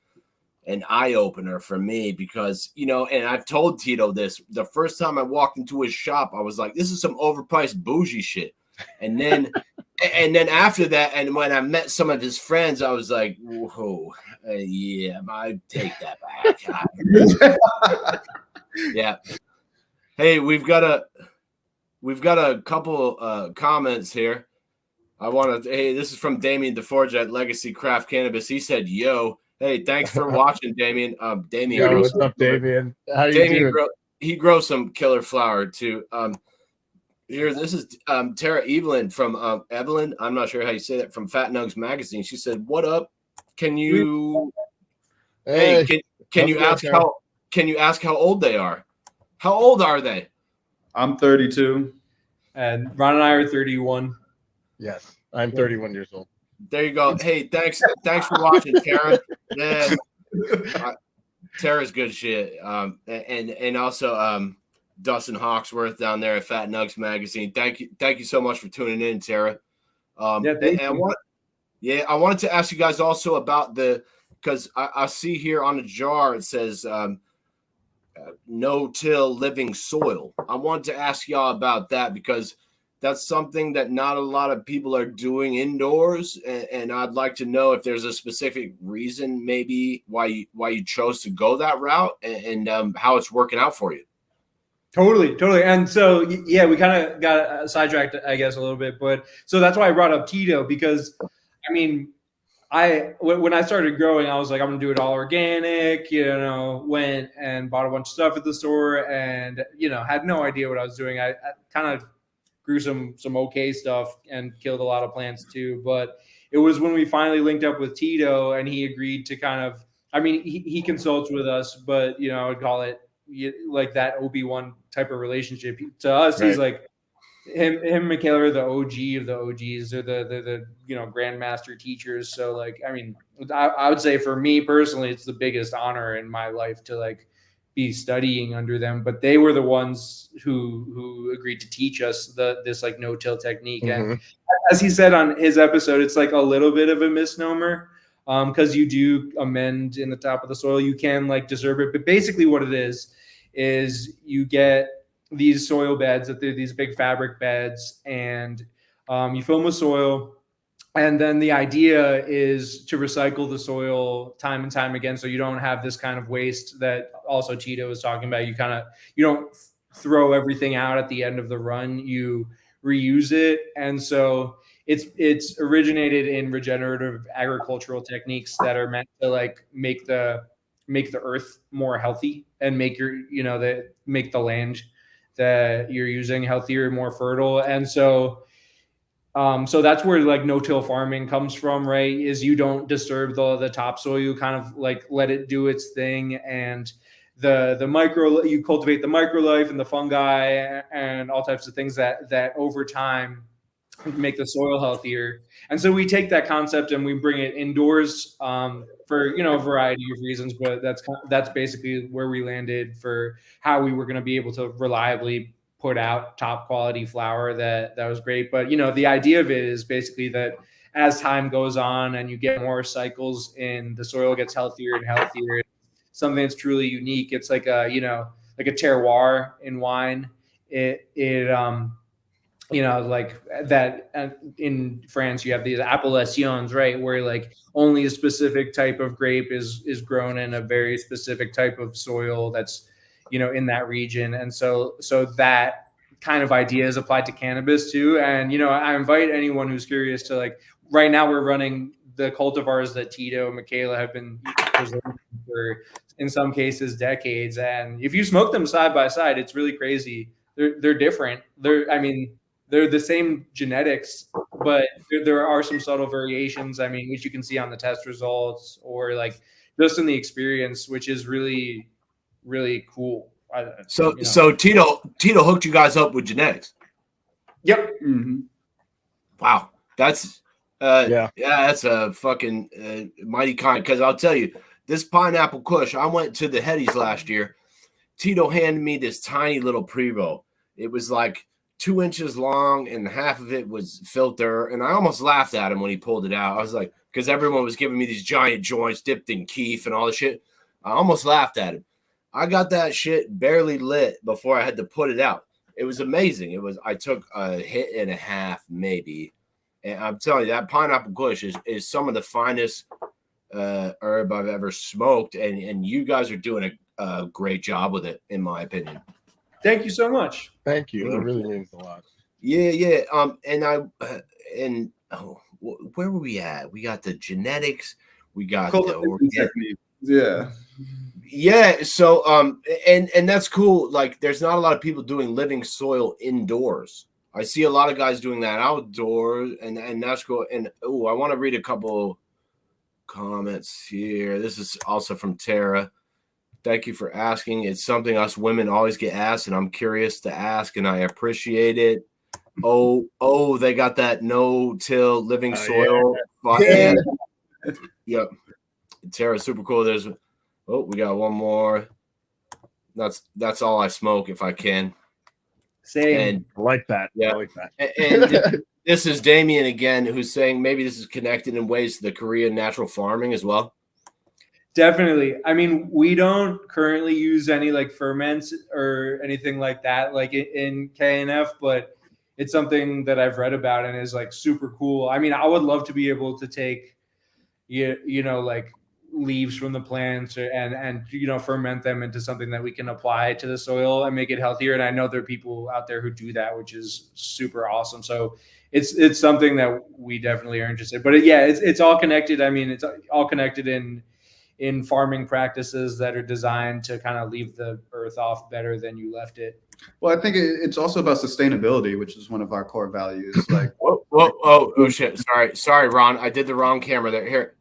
an eye-opener for me, because and I've told Tito this, the first time I walked into his shop, I was like, this is some overpriced bougie shit. And then after that, and when I met some of his friends, I was like, whoa, yeah, I take that back. Yeah. Hey, we've got a couple comments here. This is from Damien DeForge at Legacy Craft Cannabis. He said, yo, hey, thanks for watching, Damien. Damien. Yo, what's up, Damien? How you doing? He grows some killer flower too. This is Tara Evelyn from Evelyn. I'm not sure how you say that, from Fat Nugs Magazine. She said, "What up? Can you? Hey, can you ask how old they are? How old are they?" I'm 32. And Ron and I are 31. Yes. I'm 31 years old. There you go. Hey, thanks for watching, Tara. Yeah, Tara's good shit. And also Dustin Hawksworth down there at Fat Nugs Magazine. Thank you so much for tuning in, Tara. Thank you. I wanted to ask you guys also about because I see here on the jar it says no-till living soil. I wanted to ask y'all about that because that's something that not a lot of people are doing indoors, and I'd like to know if there's a specific reason maybe why you chose to go that route and how it's working out for you. Totally. And so, yeah, we kind of got sidetracked, I guess, a little bit. But so that's why I brought up Tito, because, I mean, when I started growing, I was like, I'm going to do it all organic, went and bought a bunch of stuff at the store and, had no idea what I was doing. I kind of grew some okay stuff and killed a lot of plants too. But it was when we finally linked up with Tito and he agreed to kind of, I mean, he consults with us, but, I would call it like that Obi-Wan type of relationship. To us, right. He's like him and Michaela are the OG of the OGs. They're the grandmaster teachers. So like, I mean, I would say for me personally, it's the biggest honor in my life to like be studying under them. But they were the ones who agreed to teach us this like no-till technique. Mm-hmm. And as he said on his episode, it's like a little bit of a misnomer. Because you do amend in the top of the soil, you can like disturb it. But basically what it is you get these soil beds that they're these big fabric beds and you fill them with soil. And then the idea is to recycle the soil time and time again. So you don't have this kind of waste that also Tito was talking about. You don't throw everything out at the end of the run, you reuse it. And so it's originated in regenerative agricultural techniques that are meant to like make the earth more healthy and make make the land that you're using healthier, more fertile. And so that's where like no-till farming comes from, right? Is you don't disturb the topsoil, you kind of like let it do its thing, and you cultivate the microlife and the fungi and all types of things that over time make the soil healthier. And so we take that concept and we bring it indoors for a variety of reasons, but that's basically where we landed for how we were going to be able to reliably put out top quality flower that was great. But the idea of it is basically that as time goes on and you get more cycles in, the soil gets healthier and healthier. It's something that's truly unique. It's like a terroir in wine. Like that in France, you have these appellations, right? Where like only a specific type of grape is grown in a very specific type of soil that's, in that region. And so that kind of idea is applied to cannabis too. And, I invite anyone who's curious to like, right now we're running the cultivars that Tito and Michaela have been preserving for, in some cases, decades. And if you smoke them side by side, it's really crazy. They're different. They're the same genetics, but there are some subtle variations, which you can see on the test results or like just in the experience, which is really, really cool. So Tito hooked you guys up with genetics. Yep. Mm-hmm. Wow. That's that's a fucking mighty kind. Because I'll tell you, this pineapple kush, I went to the Headies last year. Tito handed me this tiny little pre-roll. It was like 2 inches long and half of it was filter. And I almost laughed at him when he pulled it out. I was like, because everyone was giving me these giant joints dipped in keef and all the shit. I almost laughed at him. I got that shit barely lit before I had to put it out. It was amazing. I took a hit and a half maybe. And I'm telling you, that pineapple kush is some of the finest herb I've ever smoked. And you guys are doing a great job with it, in my opinion. Thank you so much. Thank you. That really means a lot. Yeah. Where were we at? We got the genetics. We got the yeah. So and that's cool. Like, there's not a lot of people doing living soil indoors. I see a lot of guys doing that outdoors, and that's cool. And I want to read a couple comments here. This is also from Tara. Thank you for asking. It's something us women always get asked, and I'm curious to ask, and I appreciate it. They got that no-till living soil. Yep. Terra, super cool. We got one more. That's all I smoke if I can. Same. And I like that. Yeah. I like that. And this is Damien again, who's saying maybe this is connected in ways to the Korean natural farming as well. Definitely. I mean, we don't currently use any like ferments or anything like that, like in KNF, but it's something that I've read about and is like super cool. I mean, I would love to be able to take, like leaves from the plants and ferment them into something that we can apply to the soil and make it healthier. And I know there are people out there who do that, which is super awesome. So it's something that we definitely are interested. But it's all connected. I mean, it's all connected in farming practices that are designed to kind of leave the earth off better than you left it. Well, I think it's also about sustainability, which is one of our core values. Like, oh shit! Sorry, Ron. I did the wrong camera there. Here,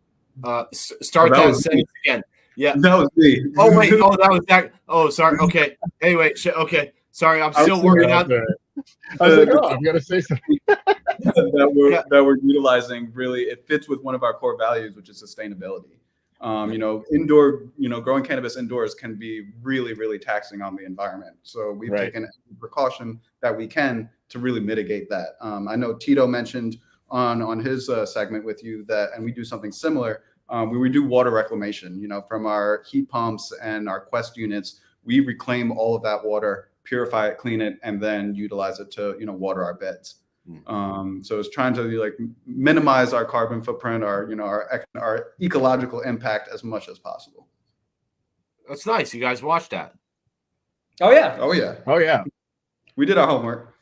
start that sentence again. Yeah, that was me. Oh wait, that was that. Oh, sorry. Okay. Anyway, shit. Okay, sorry. I'm still working out. I was like, I'm gonna say something. that we're utilizing. Really, it fits with one of our core values, which is sustainability. Growing cannabis indoors can be really, really taxing on the environment. So we've taken every precaution that we can to really mitigate that. I know Tito mentioned on his segment with you and we do something similar. We do water reclamation, from our heat pumps and our Quest units. We reclaim all of that water, purify it, clean it, and then utilize it to, water our beds. So it's trying to minimize our carbon footprint, our ecological impact as much as possible. That's nice. You guys watched that? Oh yeah. Oh yeah. Oh yeah. We did our homework.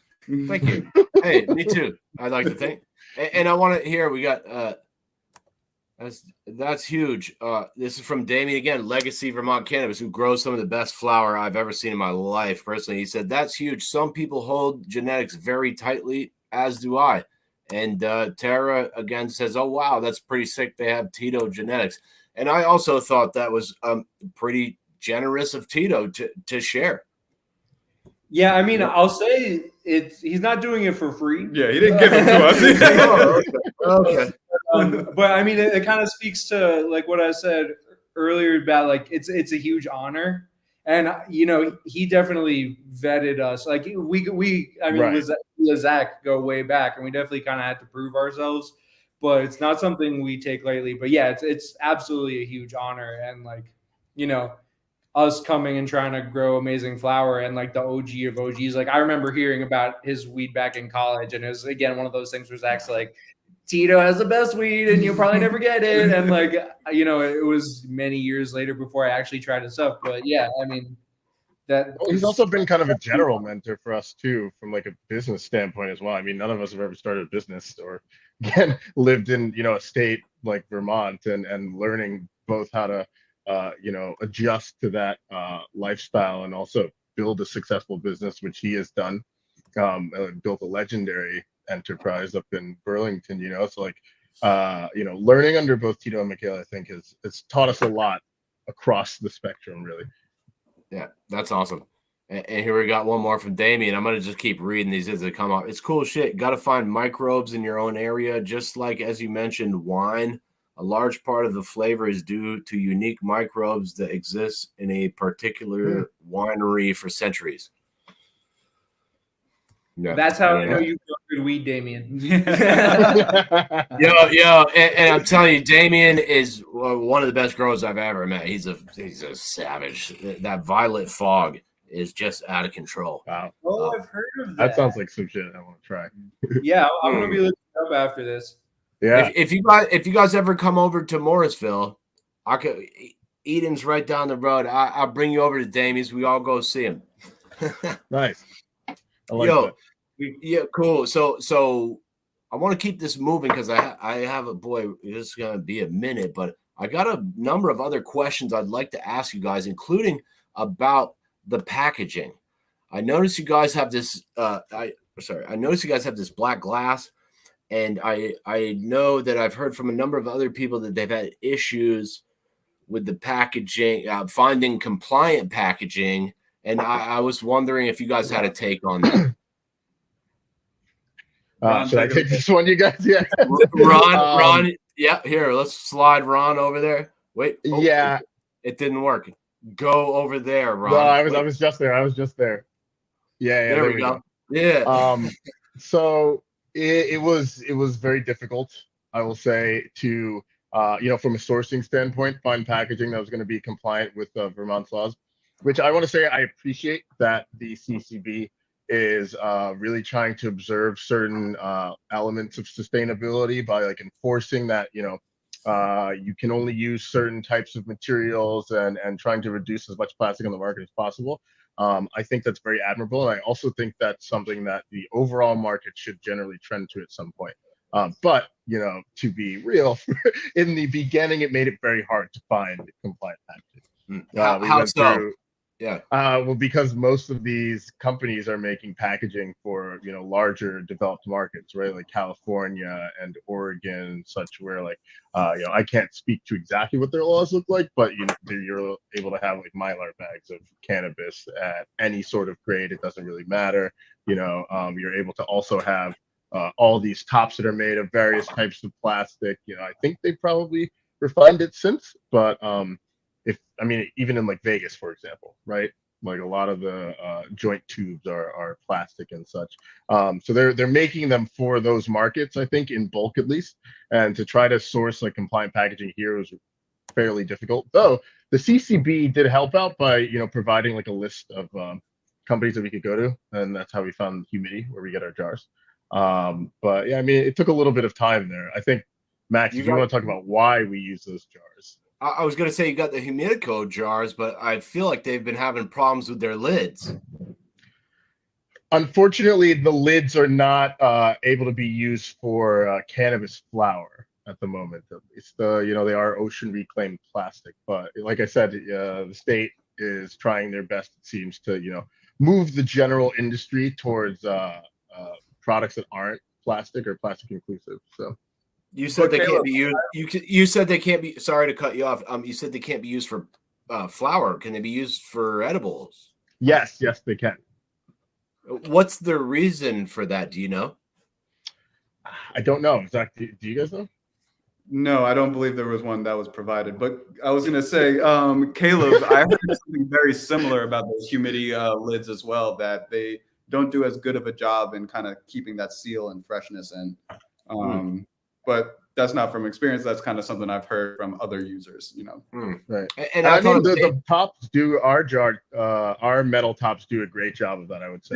Thank you. Hey, me too. I'd like to think. And I want to hear. We got that's huge. This is from Damien again, Legacy Vermont Cannabis, who grows some of the best flower I've ever seen in my life. Personally, he said that's huge. Some people hold genetics very tightly, as do I. And Tara again says, "Oh wow, that's pretty sick. They have Tito genetics." And I also thought that was pretty generous of Tito to share. Yeah, I mean, I'll say he's not doing it for free. Yeah, he didn't give it to us. Okay. But I mean, it kind of speaks to like what I said earlier about like it's a huge honor, and he definitely vetted us. Like with Zach go way back, and we definitely kind of had to prove ourselves. But it's not something we take lightly. But yeah, it's absolutely a huge honor, and us coming and trying to grow amazing flower and like the OG of OGs. Like I remember hearing about his weed back in college, and it was again one of those things where Zach's like, Tito has the best weed and you'll probably never get it. And like, it was many years later before I actually tried his stuff. But yeah, I mean he's also been kind of a general mentor for us too, from like a business standpoint as well. I mean, none of us have ever started a business or again lived in, a state like Vermont and learning both how to adjust to that lifestyle and also build a successful business, which he has done. Built a legendary enterprise up in Burlington, so learning under both Tito and Michaela, I think has taught us a lot across the spectrum, really. Yeah, that's awesome. And here we got one more from Damien. I'm going to just keep reading these as they come up. It's cool shit. Got to find microbes in your own area, just like, as you mentioned, wine. A large part of the flavor is due to unique microbes that exist in a particular winery for centuries. Yeah, that's how I know you grow good weed, Damien. Yo, and I'm telling you, Damien is one of the best growers I've ever met. He's a savage. That violet fog is just out of control. Wow. Oh, I've heard of that. That sounds like some shit I want to try. Yeah, I'm gonna be looking up after this. Yeah. If you guys ever come over to Morrisville, Eden's right down the road. I'll bring you over to Damien's. We all go see him. Nice. I like that. Yeah, cool. So I want to keep this moving because I have a boy. It's gonna be a minute, but I got a number of other questions I'd like to ask you guys, including about the packaging. I noticed you guys have this. I noticed you guys have this black glass, and I know that I've heard from a number of other people that they've had issues with the packaging, finding compliant packaging, and I was wondering if you guys had a take on that. Should I take this one, you guys? Yeah. Ron. Yeah, here, let's slide Ron over there. Wait. Oh, yeah. It didn't work. Go over there, Ron. No, I was just there. Yeah, there we go. Yeah. So it was very difficult, I will say, to from a sourcing standpoint, find packaging that was going to be compliant with Vermont's laws, which I want to say I appreciate that the CCB is really trying to observe certain elements of sustainability by like enforcing that, you can only use certain types of materials and trying to reduce as much plastic on the market as possible. I think that's very admirable. And I also think that's something that the overall market should generally trend to at some point. But, to be real, in the beginning, it made it very hard to find compliant packaging. How so? Yeah. Well, because most of these companies are making packaging for, larger developed markets, right? Like California and Oregon and such, where like, I can't speak to exactly what their laws look like, but you're able to have like Mylar bags of cannabis at any sort of grade. It doesn't really matter. You're able to also have all these tops that are made of various types of plastic. I think they probably refined it since, but even in like Vegas, for example, right? Like a lot of the joint tubes are plastic and such. So they're making them for those markets, I think, in bulk at least. And to try to source like compliant packaging here was fairly difficult. Though the CCB did help out by providing like a list of companies that we could go to, and that's how we found Humidity, where we get our jars. But yeah, it took a little bit of time there. I think, Max, if you want to talk about why we use those jars. I was going to say you got the Humidico jars, but I feel like they've been having problems with their lids. Unfortunately, the lids are not able to be used for cannabis flower at the moment. It's they are ocean reclaimed plastic, but like I said, the state is trying their best, it seems, to move the general industry towards products that aren't plastic or plastic inclusive. So. You said they can't be used. You said they can't be. Sorry to cut you off. You said they can't be used for flour. Can they be used for edibles? Yes, they can. What's the reason for that? Do you know? I don't know. Zach, do you guys know? No, I don't believe there was one that was provided. But I was going to say, Caleb, I heard something very similar about those humidity lids as well, that they don't do as good of a job in kind of keeping that seal and freshness in. But that's not from experience. That's kind of something I've heard from other users, Right. And I think the tops do our metal tops do a great job of that, I would say.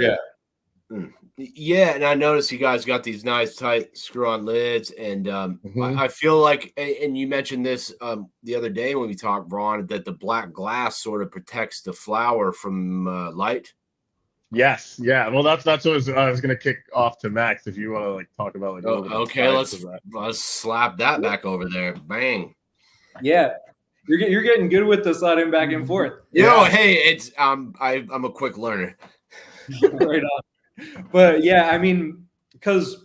Yeah. Yeah. And I noticed you guys got these nice tight screw on lids. And I feel like, and you mentioned this the other day when we talked, Ron, that the black glass sort of protects the flower from light. Yes, yeah. Well, that's what I was gonna kick off to Max. If you want to like talk about like. Okay, let's slap that back over there. Bang. Yeah, you're getting good with the sliding back and forth. Hey, it's I'm a quick learner. Right on. But yeah, because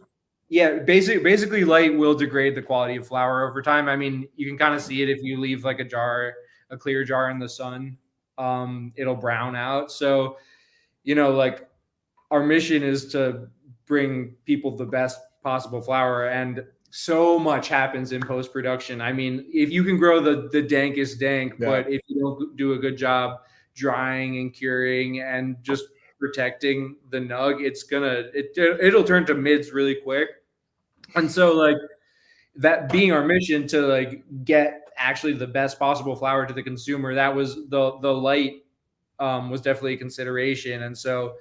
basically light will degrade the quality of flour over time. You can kind of see it if you leave like a clear jar in the sun, it'll brown out. So. Like our mission is to bring people the best possible flour, and so much happens in post-production. If you can grow the dankest dank, but if you don't do a good job drying and curing and just protecting the nug, it'll turn to mids really quick. And so like that being our mission to like get actually the best possible flour to the consumer, that was the light was definitely a consideration. And so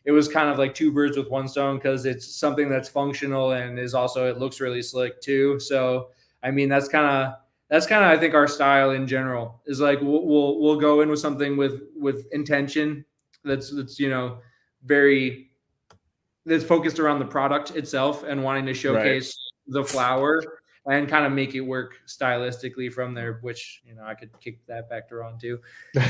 it was kind of like two birds with one stone, because it's something that's functional and is also, it looks really slick too. So, that's kind of, I think our style in general is like, we'll go in with something with intention that's that's focused around the product itself and wanting to showcase the flower and kind of make it work stylistically from there, which, I could kick that back to Ron too. And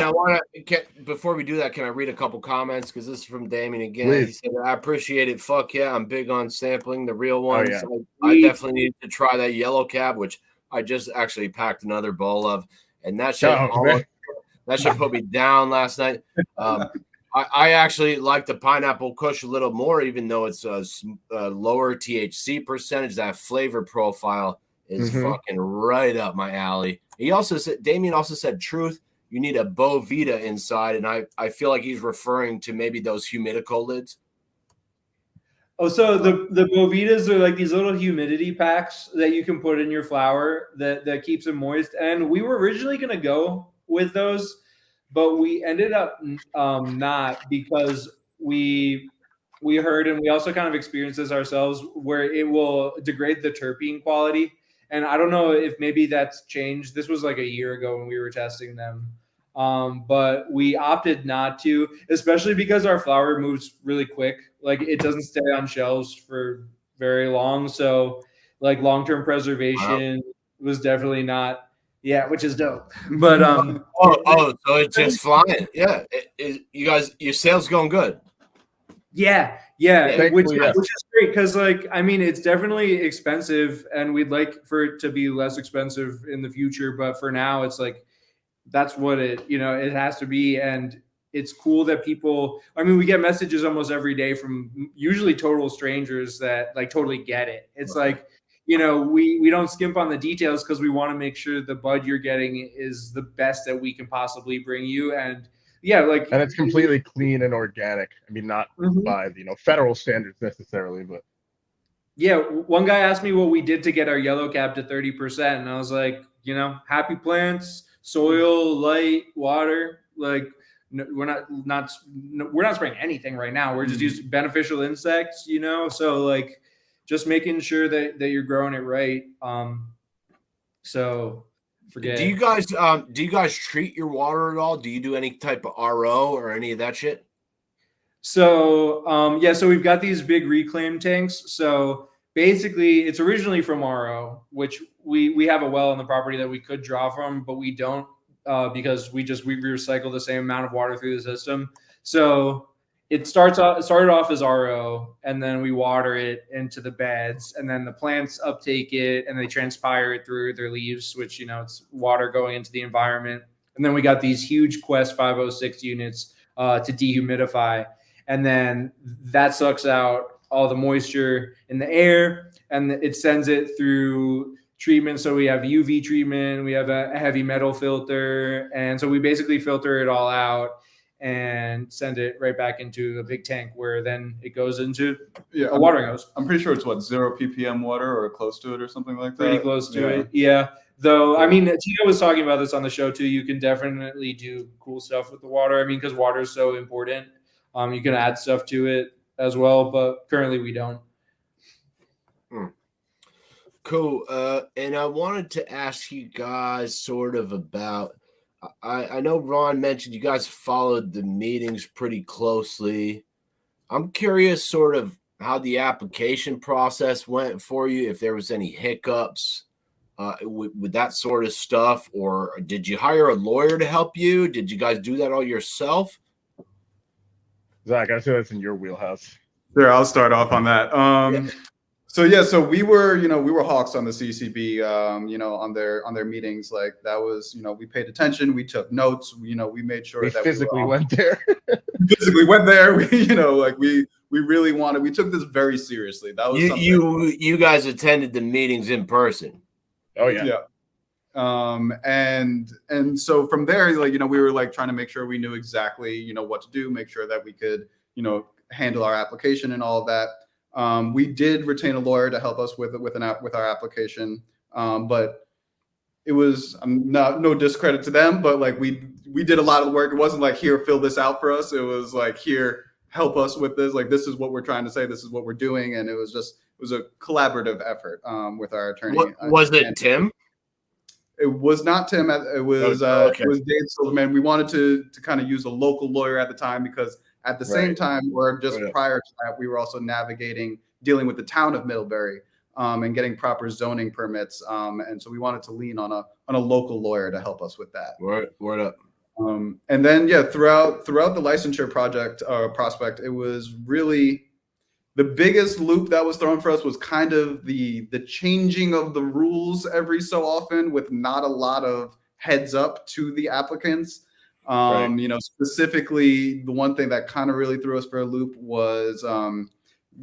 I want to, before we do that, can I read a couple comments? Because this is from Damien again. Please. He said, I appreciate it. Fuck yeah. I'm big on sampling the real ones. Oh, yeah. I definitely need to try that yellow cab, which I just actually packed another bowl of. And that shit, that should put me down last night. I actually like the pineapple kush a little more, even though it's a lower THC percentage. That flavor profile is fucking right up my alley. He also said, Damien also said, truth, you need a Bovita inside. And I feel like he's referring to maybe those humidico lids. Oh, so the Bovitas are like these little humidity packs that you can put in your flower that keeps it moist. And we were originally going to go with those, but we ended up not, because we heard, and we also kind of experienced this ourselves, where it will degrade the terpene quality. And I don't know if maybe that's changed. This was like a year ago when we were testing them. But we opted not to, especially because our flower moves really quick. Like it doesn't stay on shelves for very long. So like long-term preservation was definitely not, which is dope. But so it's just flying. Yeah. You guys, your sales going good. Yeah, which is great, because like, I mean, it's definitely expensive and we'd like for it to be less expensive in the future, but for now it's like that's what it has to be. And it's cool that people, I mean, we get messages almost every day from usually total strangers that like totally get it. It's like, we don't skimp on the details because we want to make sure the bud you're getting is the best that we can possibly bring you. And and it's completely clean and organic. I mean, not by federal standards necessarily, but one guy asked me what we did to get our yellow cap to 30%, and I was like, happy plants, soil, light, water. Like we're not spraying anything right now. We're just using beneficial insects, So like just making sure that you're growing it right. So forget. Do you guys treat your water at all? Do you do any type of RO or any of that shit? So so we've got these big reclaim tanks. So basically it's originally from RO, which we have a well on the property that we could draw from, but we don't because we recycle the same amount of water through the system. So it started off as RO, and then we water it into the beds, and then the plants uptake it and they transpire it through their leaves, which it's water going into the environment. And then we got these huge Quest 506 units to dehumidify, and then that sucks out all the moisture in the air and it sends it through treatment. So we have UV treatment, we have a heavy metal filter, and so we basically filter it all out and send it right back into a big tank where then it goes into a watering hose. I'm pretty sure it's 0 ppm water or close to it or something like that. Pretty close to it. Yeah. Though, I mean, Tito was talking about this on the show too. You can definitely do cool stuff with the water. I mean, because water is so important. You can add stuff to it as well, but currently we don't. Cool. And I wanted to ask you guys sort of about, I know Ron mentioned you guys followed the meetings pretty closely. I'm curious sort of how the application process went for you, if there was any hiccups with that sort of stuff, or did you hire a lawyer to help you? Did you guys do that all yourself? Zach, I say that's in your wheelhouse. Sure, I'll start off on that. So we were hawks on the CCB, on their meetings. Like that was, we paid attention, we took notes, we made sure that physically went there. Physically went there. We really wanted. We took this very seriously. That was you guys attended the meetings in person. Oh yeah. Yeah. And so from there, we were trying to make sure we knew exactly, what to do, make sure that we could, handle our application and all of that. We did retain a lawyer to help us with our application, but it was no discredit to them, but we did a lot of the work. It wasn't like, here, fill this out for us. It was like, here, help us with this. Like, this is what we're trying to say. This is what we're doing. And it was a collaborative effort with our attorney. Was it Tim? It was not Tim. It was It was Dave Silverman. We wanted to kind of use a local lawyer at the time, because at the same time, or just prior to that, we were also dealing with the town of Middlebury and getting proper zoning permits. And so we wanted to lean on a local lawyer to help us with that. Word up. And then throughout the licensure prospect, it was really the biggest loop that was thrown for us was kind of the changing of the rules every so often, with not a lot of heads up to the applicants. Specifically, the one thing that kind of really threw us for a loop was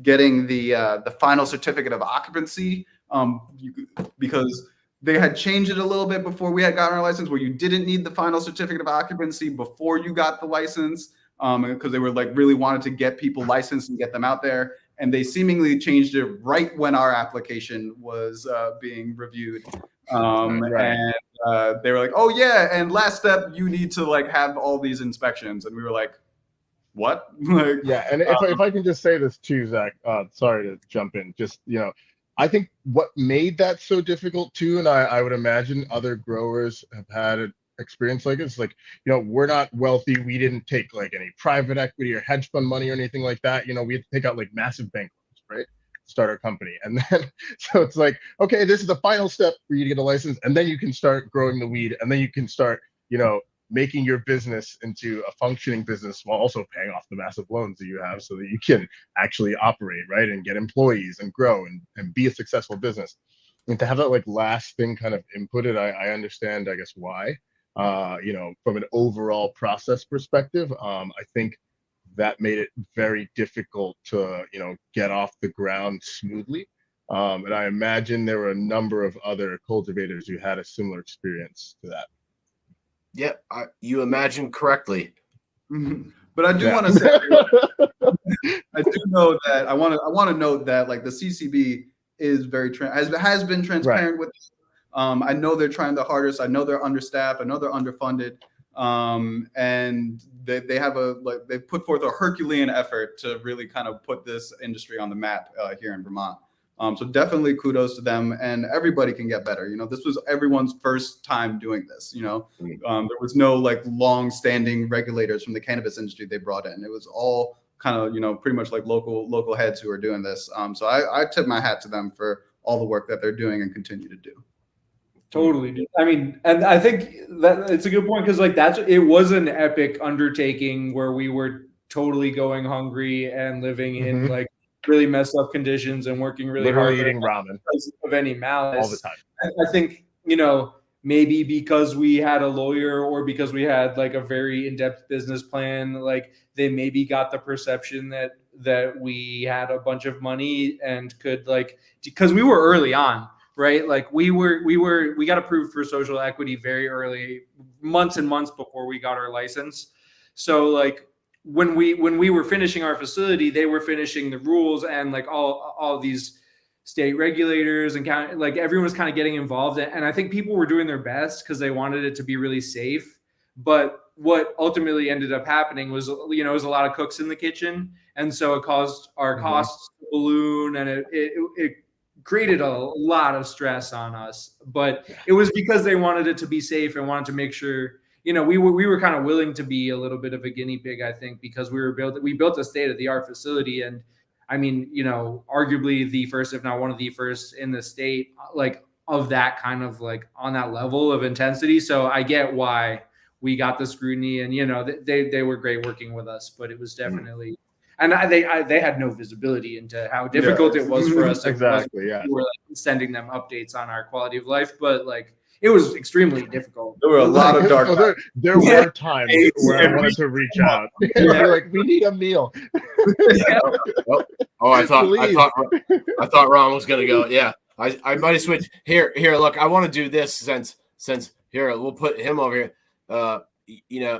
getting the final certificate of occupancy, because they had changed it a little bit before we had gotten our license, where you didn't need the final certificate of occupancy before you got the license, because they were like really wanted to get people licensed and get them out there. And they seemingly changed it right when our application was being reviewed. And they were like, oh yeah, and last step, you need to like have all these inspections. And we were like, what? Yeah, and if I can just say this too, Zach, sorry to jump in, just, I think what made that so difficult too, and I would imagine other growers have had an experience like this, like, we're not wealthy, we didn't take like any private equity or hedge fund money or anything like that, we had to take out like massive bank loans, right? Start our company. And then so it's like, okay, this is the final step for you to get a license, and then you can start growing the weed, and then you can start making your business into a functioning business while also paying off the massive loans that you have, so that you can actually operate, right, and get employees and grow and be a successful business. And to have that like last thing kind of inputted, I understand, I guess, why. From an overall process perspective, I think that made it very difficult to, get off the ground smoothly. And I imagine there were a number of other cultivators who had a similar experience to that. Yeah, you imagine correctly. But I do want to say, I do know that I want to note that like the CCB is very has been transparent with. I know they're trying the hardest. I know they're understaffed. I know they're underfunded. And they have they've put forth a Herculean effort to really kind of put this industry on the map here in Vermont. So definitely kudos to them, and everybody can get better. This was everyone's first time doing this. There was no like long-standing regulators from the cannabis industry they brought in. It was all kind of pretty much like local heads who are doing this. So I tip my hat to them for all the work that they're doing and continue to do. Totally. I mean, and I think that it's a good point, because like it was an epic undertaking where we were totally going hungry and living in like really messed up conditions and working really hard, eating ramen of any malice all the time. I think maybe because we had a lawyer, or because we had like a very in-depth business plan, like they maybe got the perception that we had a bunch of money and could because we were early on, right? Like we got approved for social equity very early, months and months before we got our license. So like when we were finishing our facility, they were finishing the rules, and like all these state regulators and like everyone was kind of getting involved. And I think people were doing their best because they wanted it to be really safe. But what ultimately ended up happening was, it was a lot of cooks in the kitchen. And so it caused our costs to balloon, and it created a lot of stress on us. But it was because they wanted it to be safe and wanted to make sure, we were kind of willing to be a little bit of a guinea pig, I think, because we built a state-of-the-art facility. And I mean, arguably the first, if not one of the first in the state, like of that kind of like on that level of intensity. So I get why we got the scrutiny, and, they were great working with us, but it was definitely, and they had no visibility into how difficult it was for us. Exactly. Yeah. We were like sending them updates on our quality of life, but like, it was extremling difficult. There were a lot of dark. There were times where I wanted to reach out. They're like, we need a meal. I thought Ron was gonna go. Yeah, I might have switched. Here. Look, I want to do this since here we'll put him over here.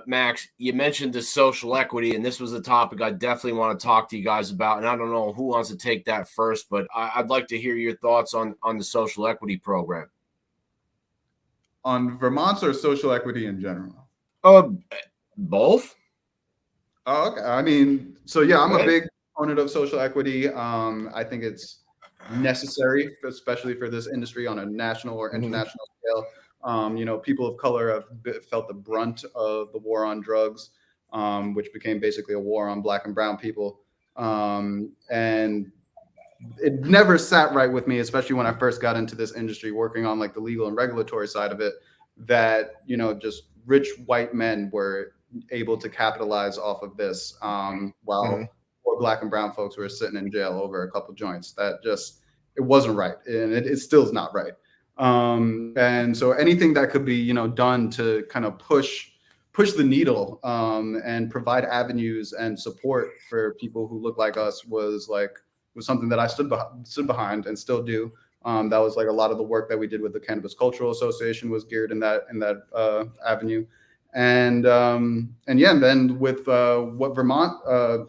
Max, you mentioned the social equity, and this was a topic I definitely want to talk to you guys about. And I don't know who wants to take that first, but I'd like to hear your thoughts on the social equity program. On Vermont's or social equity in general? Both. Oh, okay. I mean, so yeah, I'm a big proponent of social equity. I think it's necessary, especially for this industry on a national or international scale. People of color have felt the brunt of the war on drugs, which became basically a war on Black and brown people. And it never sat right with me, especially when I first got into this industry, working on like the legal and regulatory side of it, that, just rich white men were able to capitalize off of this, while poor Black and brown folks were sitting in jail over a couple joints. That it wasn't right. And it still is not right. And so anything that could be, done to kind of push push the needle and provide avenues and support for people who look like us was something that I stood behind and still do. That was like a lot of the work that we did with the Cannabis Cultural Association was geared in that avenue. And then with what Vermont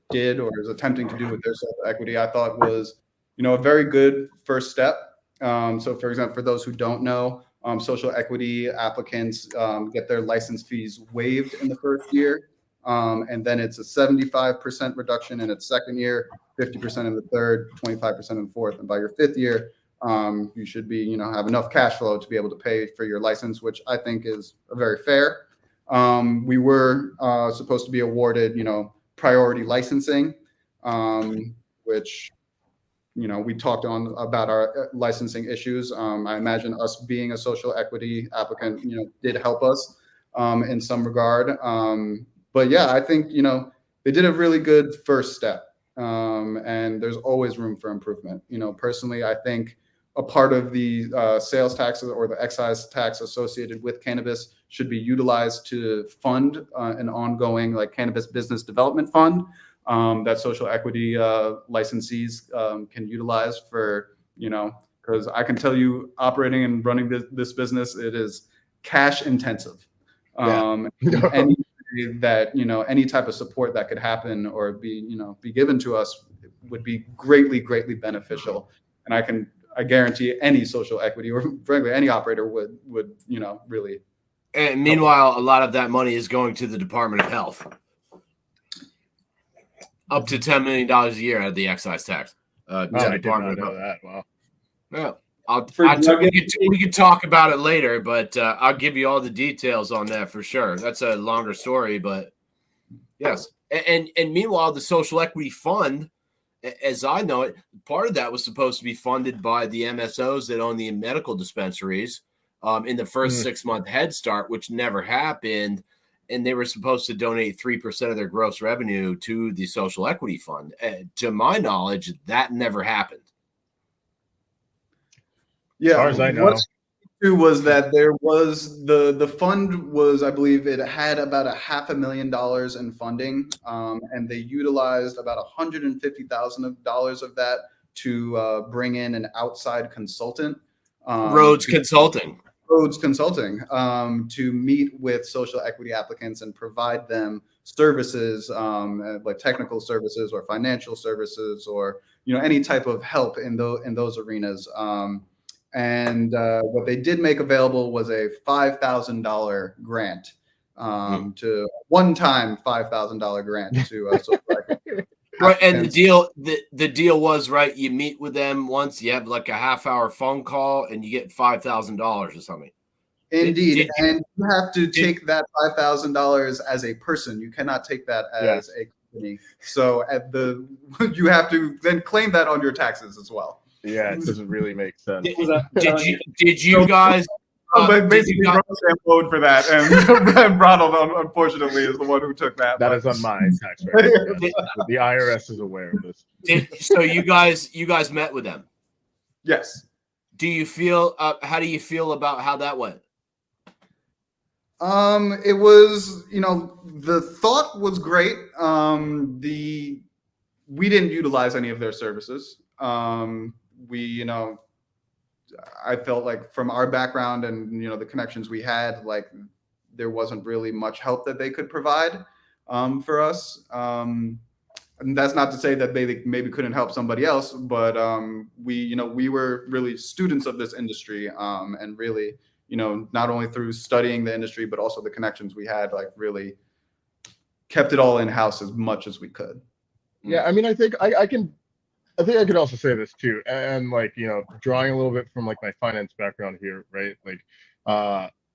did or is attempting to do with their social equity, I thought was, a very good first step. So for example, for those who don't know, social equity applicants get their license fees waived in the first year. And then it's a 75% reduction in its second year, 50% in the third, 25% in the fourth. And by your fifth year, you should be, have enough cash flow to be able to pay for your license, which I think is very fair. We were supposed to be awarded, priority licensing, which, we talked about our licensing issues. I imagine us being a social equity applicant, did help us in some regard. But yeah, I think, they did a really good first step. And there's always room for improvement. Personally, I think a part of the sales taxes or the excise tax associated with cannabis should be utilized to fund an ongoing cannabis business development fund that social equity licensees can utilize for, because I can tell you operating and running this business, it is cash intensive. Any that, any type of support that could happen or be given to us would be greatly beneficial. And I guarantee any social equity or frankly any operator would really. And meanwhile, a lot of that money is going to the Department of Health. Up to $10 million a year out of the excise tax. I did not know that. Wow. Yeah, we can talk about it later, but I'll give you all the details on that for sure. That's a longer story, but yes. And meanwhile, the social equity fund, as I know it, part of that was supposed to be funded by the MSOs that own the medical dispensaries in the first 6-month head start, which never happened. And they were supposed to donate 3% of their gross revenue to the social equity fund. To my knowledge, that never happened. Yeah, as far as I know. What's true was that there was the fund was, I believe it had about $500,000 in funding, and they utilized about $150,000 of that to bring in an outside consultant. Rhodes Consulting to meet with social equity applicants and provide them services like technical services or financial services or any type of help in those arenas. And what they did make available was a $5,000 grant to one-time $5,000 grant to social equity. Right, and the deal was, right, you meet with them once, you have like a half-hour phone call, and you get $5,000 or something. Indeed, and you have to take that $5,000 as a person. You cannot take that as a company. So you have to then claim that on your taxes as well. Yeah, it doesn't really make sense. Did you guys? Basically, Ronald for that, and Ronald, unfortunately, is the one who took that. That is on my tax record. The IRS is aware of this. So you guys met with them? Yes. Do you feel? How do you feel about how that went? It was, the thought was great. We didn't utilize any of their services. I felt like from our background and the connections we had, like there wasn't really much help that they could provide for us. And that's not to say that they maybe couldn't help somebody else, but we were really students of this industry, and really, not only through studying the industry but also the connections we had, like really kept it all in house as much as we could. Yeah, I mean, I think I could also say this too, and drawing a little bit from like my finance background here, right? Like,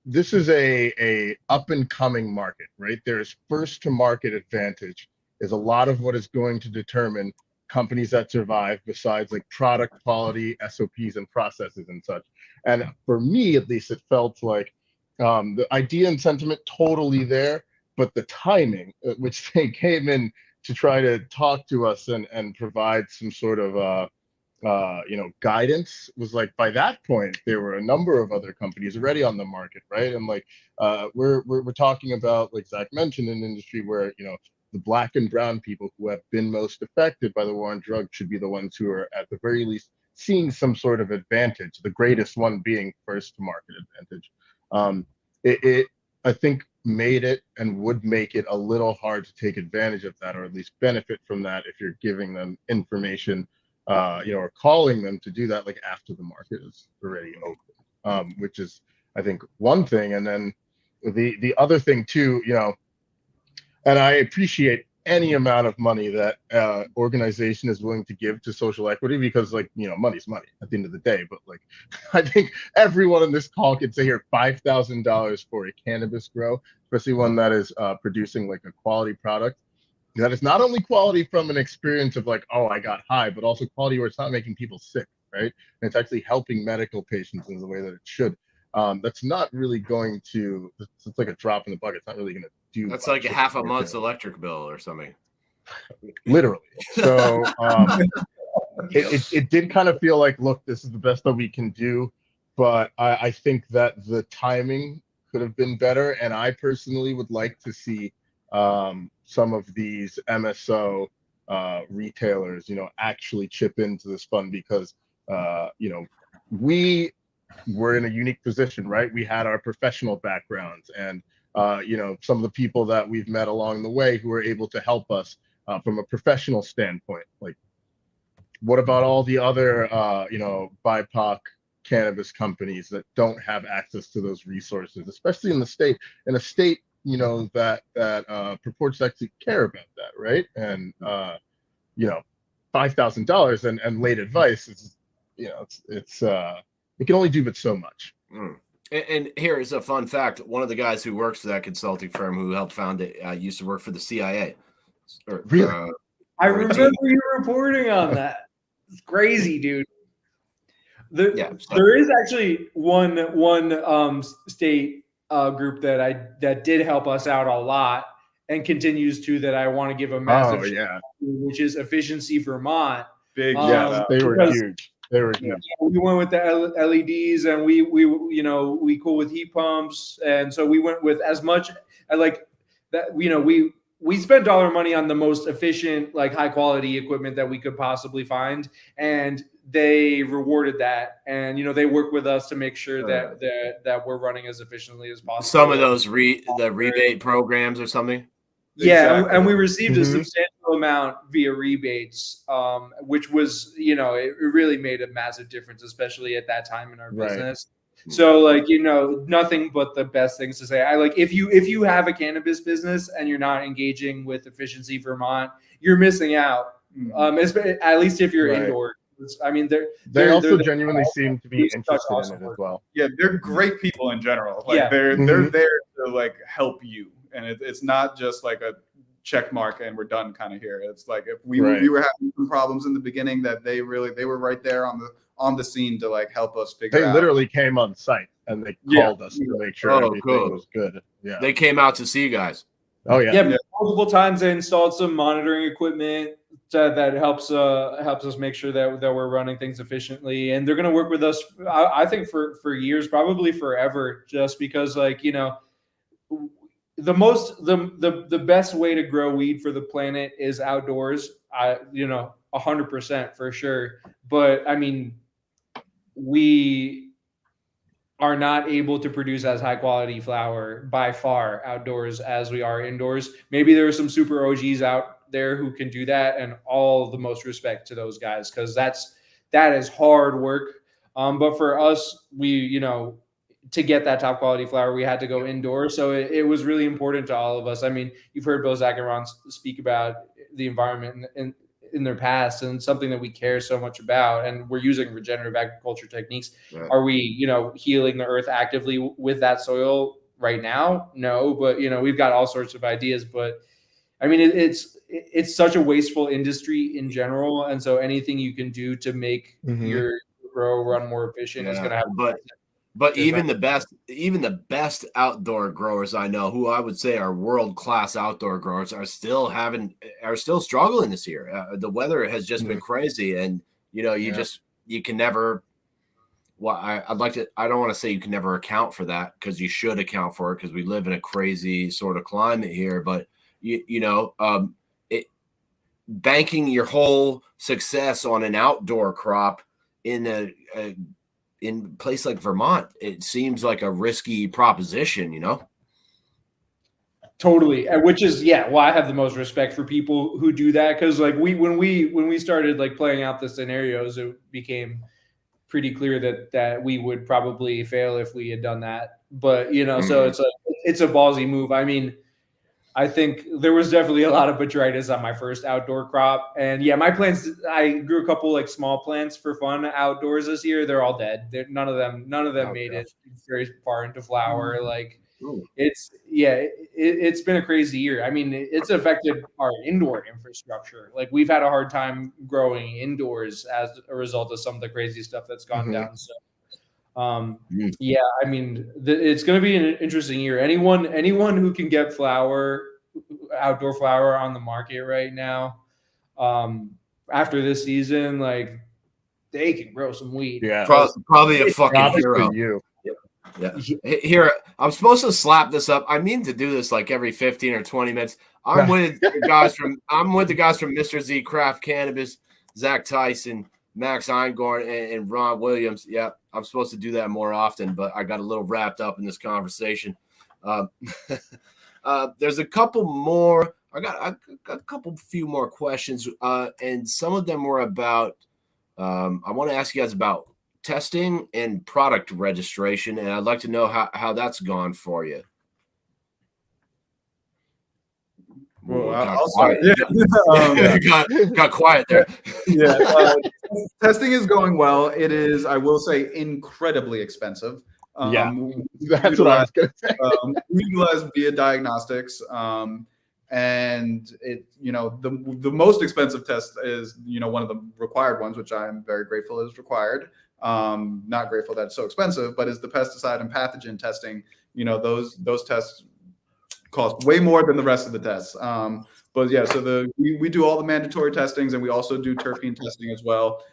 this is a up and coming market, right? There's first to market advantage is a lot of what is going to determine companies that survive, besides like product quality, SOPs, and processes and such. And for me, at least, it felt like the idea and sentiment totally there, but the timing at which they came in to try to talk to us and provide some sort of guidance was like, by that point, there were a number of other companies already on the market, right? And like, we're talking about, like Zach mentioned, an industry where, the Black and brown people who have been most affected by the war on drugs should be the ones who are at the very least seeing some sort of advantage, the greatest one being first to market advantage. It I think made it and would make it a little hard to take advantage of that, or at least benefit from that, if you're giving them information, or calling them to do that like after the market is already open, which is, I think, one thing. And then the other thing too, and I appreciate any amount of money that organization is willing to give to social equity, because like, money's money at the end of the day. But like, I think everyone in this call could say here $5,000 for a cannabis grow, especially one that is producing like a quality product. That is not only quality from an experience of like, oh, I got high, but also quality where it's not making people sick, right? And it's actually helping medical patients in the way that it should. That's not really going to, it's like a drop in the bucket. It's not really going to do. That's like a half a month's electric bill or something. Literally. So it did kind of feel like, look, this is the best that we can do. But I think that the timing could have been better. And I personally would like to see some of these MSO retailers, actually chip into this fund, because, we were in a unique position, right? We had our professional backgrounds and, some of the people that we've met along the way who were able to help us from a professional standpoint. Like, what about all the other, BIPOC cannabis companies that don't have access to those resources, especially in a state that purports to actually care about that, right? And $5,000 and late advice is, it can only do but so much. And here is a fun fact: one of the guys who works for that consulting firm who helped found it used to work for the CIA. Really? I remember you reporting on that. It's crazy, dude. There is actually one state group that did help us out a lot and continues to, that I want to give a massive shout out to, which is Efficiency Vermont. Big, they were huge. They were huge. We went with the LEDs, and we cool with heat pumps, and so we went with as much like that. We spent dollar money on the most efficient, like high quality equipment that we could possibly find, and they rewarded that. And they work with us to make sure that we're running as efficiently as possible. Some of those the rebate programs or something. Yeah, exactly. And we received a substantial amount via rebates, which was, it really made a massive difference, especially at that time in our business. Right. So, like, nothing but the best things to say. If you have a cannabis business and you're not engaging with Efficiency Vermont, you're missing out. At least if you're indoor. I mean, they also genuinely seem to be interested in it as well. Yeah, they're great people in general. Like, they're there to like help you. And it's not just like a check mark and we're done kind of here. It's like, if we were having some problems in the beginning, that they were right there on the scene to like help us figure out. They literally came on site and they called us to make sure everything was good. Yeah, they came out to see you guys. Oh yeah. Multiple times they installed some monitoring equipment that helps us make sure that we're running things efficiently, and they're going to work with us. I think for years, probably forever, just because the best way to grow weed for the planet is outdoors. 100% for sure. But I mean, we are not able to produce as high quality flower by far outdoors as we are indoors. Maybe there are some super OGs out there who can do that, and all the most respect to those guys, because that is hard work. But for us, to get that top quality flower, we had to go indoors. So it was really important to all of us. I mean, you've heard Bill, Zach, and Ron speak about the environment in their past, and something that we care so much about. And we're using regenerative agriculture techniques. Right. Are we, healing the earth actively with that soil right now? No, but we've got all sorts of ideas. But I mean, it's such a wasteful industry in general. And so anything you can do to make your grow run more efficient is going to have. But even the best outdoor growers I know, who I would say are world-class outdoor growers, are still struggling this year. The weather has just been crazy, and You know, you can never. Well, I don't want to say you can never account for that, because you should account for it, because we live in a crazy sort of climate here. But banking your whole success on an outdoor crop in a place like Vermont, it seems like a risky proposition, you know? Totally. Which is, well, I have the most respect for people who do that, because like when we started like playing out the scenarios, it became pretty clear that we would probably fail if we had done that. But so it's a ballsy move. I mean, I think there was definitely a lot of botrytis on my first outdoor crop. And my plants, I grew a couple like small plants for fun outdoors this year. They're all dead. None of them made it very far into flower. Like it's been a crazy year. I mean, it's affected our indoor infrastructure. Like we've had a hard time growing indoors as a result of some of the crazy stuff that's gone down. So I mean, it's going to be an interesting year. Anyone who can get outdoor flower on the market right now, after this season, like they can grow some weed. Yeah, probably a fucking hero. For you. Yeah. Here, I'm supposed to slap this up. I mean to do this like every 15 or 20 minutes. I'm with the guys from MR.Z Craft Cannabis, Zach Tyson, Max Eingorn, and Ron Williams. Yeah, I'm supposed to do that more often, but I got a little wrapped up in this conversation. There's a couple more. I got a few more questions, and some of them were about. I want to ask you guys about testing and product registration, and I'd like to know how that's gone for you. Well, I'll start. Got quiet there. Testing is going well. It is, I will say, incredibly expensive. That's what I was going to say. We utilize via diagnostics, and it, the most expensive test is, one of the required ones, which I'm very grateful is required. Not grateful that it's so expensive, but is the pesticide and pathogen testing. Those tests cost way more than the rest of the tests. So we do all the mandatory testings, and we also do terpene testing as well.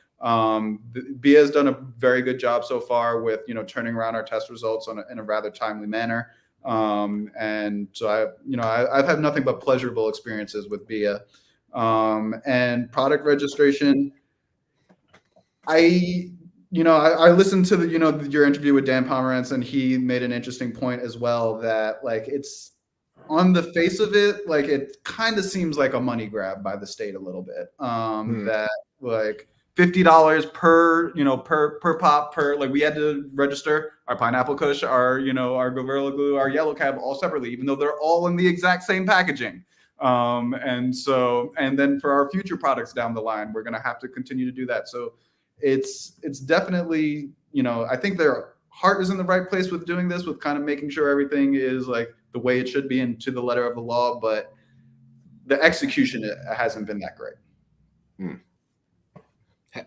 BIA has done a very good job so far with turning around our test results in a rather timely manner. And so I've had nothing but pleasurable experiences with BIA. And product registration, I listened to your interview with Dan Pomerantz, and he made an interesting point as well, that like it's on the face of it, like it kind of seems like a money grab by the state a little bit. That like $50 per pop like we had to register our pineapple kush, our Gorilla Glue, our yellow cab all separately, even though they're all in the exact same packaging. And then for our future products down the line, we're going to have to continue to do that. So it's definitely, I think their heart is in the right place with doing this, with kind of making sure everything is like the way it should be and to the letter of the law, but the execution hasn't been that great.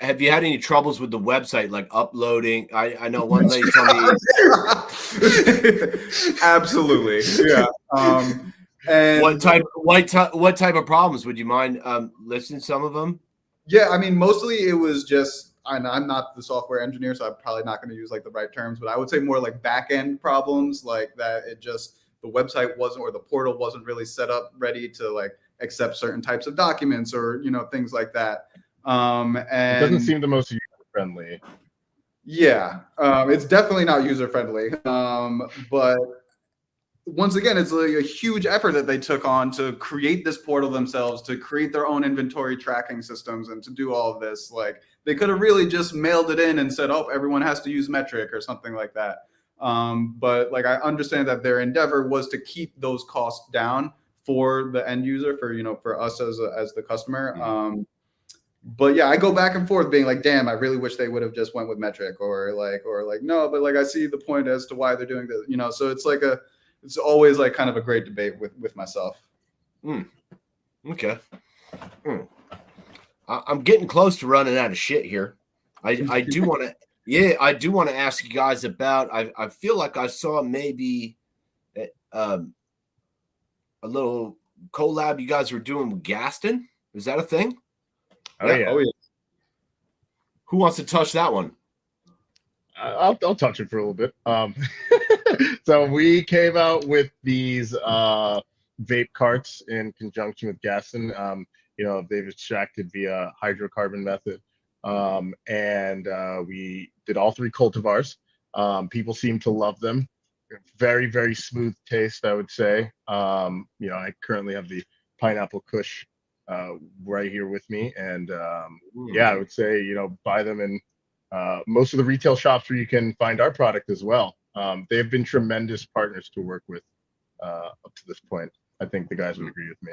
Have you had any troubles with the website, like uploading? I know one lady told me. Absolutely, yeah. And what type of problems? Would you mind listing some of them? Yeah, I mean, mostly it was just, and I'm not the software engineer, so I'm probably not going to use like the right terms, but I would say more like back end problems, like that the website wasn't, or the portal wasn't really set up ready to like accept certain types of documents, or things like that. And it doesn't seem the most user friendly. Yeah, it's definitely not user friendly. But once again, it's like a huge effort that they took on to create this portal themselves, to create their own inventory tracking systems, and to do all of this. Like they could have really just mailed it in and said, "Oh, everyone has to use Metric" or something like that. But like I understand that their endeavor was to keep those costs down for the end user, for us as the customer. Mm-hmm. But yeah, I go back and forth being like, damn, I really wish they would have just went with Metric, or like no, but like I see the point as to why they're doing this, so it's like it's always like kind of a great debate with myself. Okay. I'm getting close to running out of shit here. I do want to ask you guys about, I feel like I saw maybe a little collab you guys were doing with Gaston. Is that a thing? Oh yeah. Who wants to touch that one? I'll touch it for a little bit. So we came out with these vape carts in conjunction with Gaston. They've extracted via hydrocarbon method, and we did all 3 cultivars. People seem to love them. Very, very smooth taste, I would say. I currently have the pineapple Kush right here with me, and I would say buy them in most of the retail shops where you can find our product as well. They've been tremendous partners to work with up to this point. I think the guys would agree with me.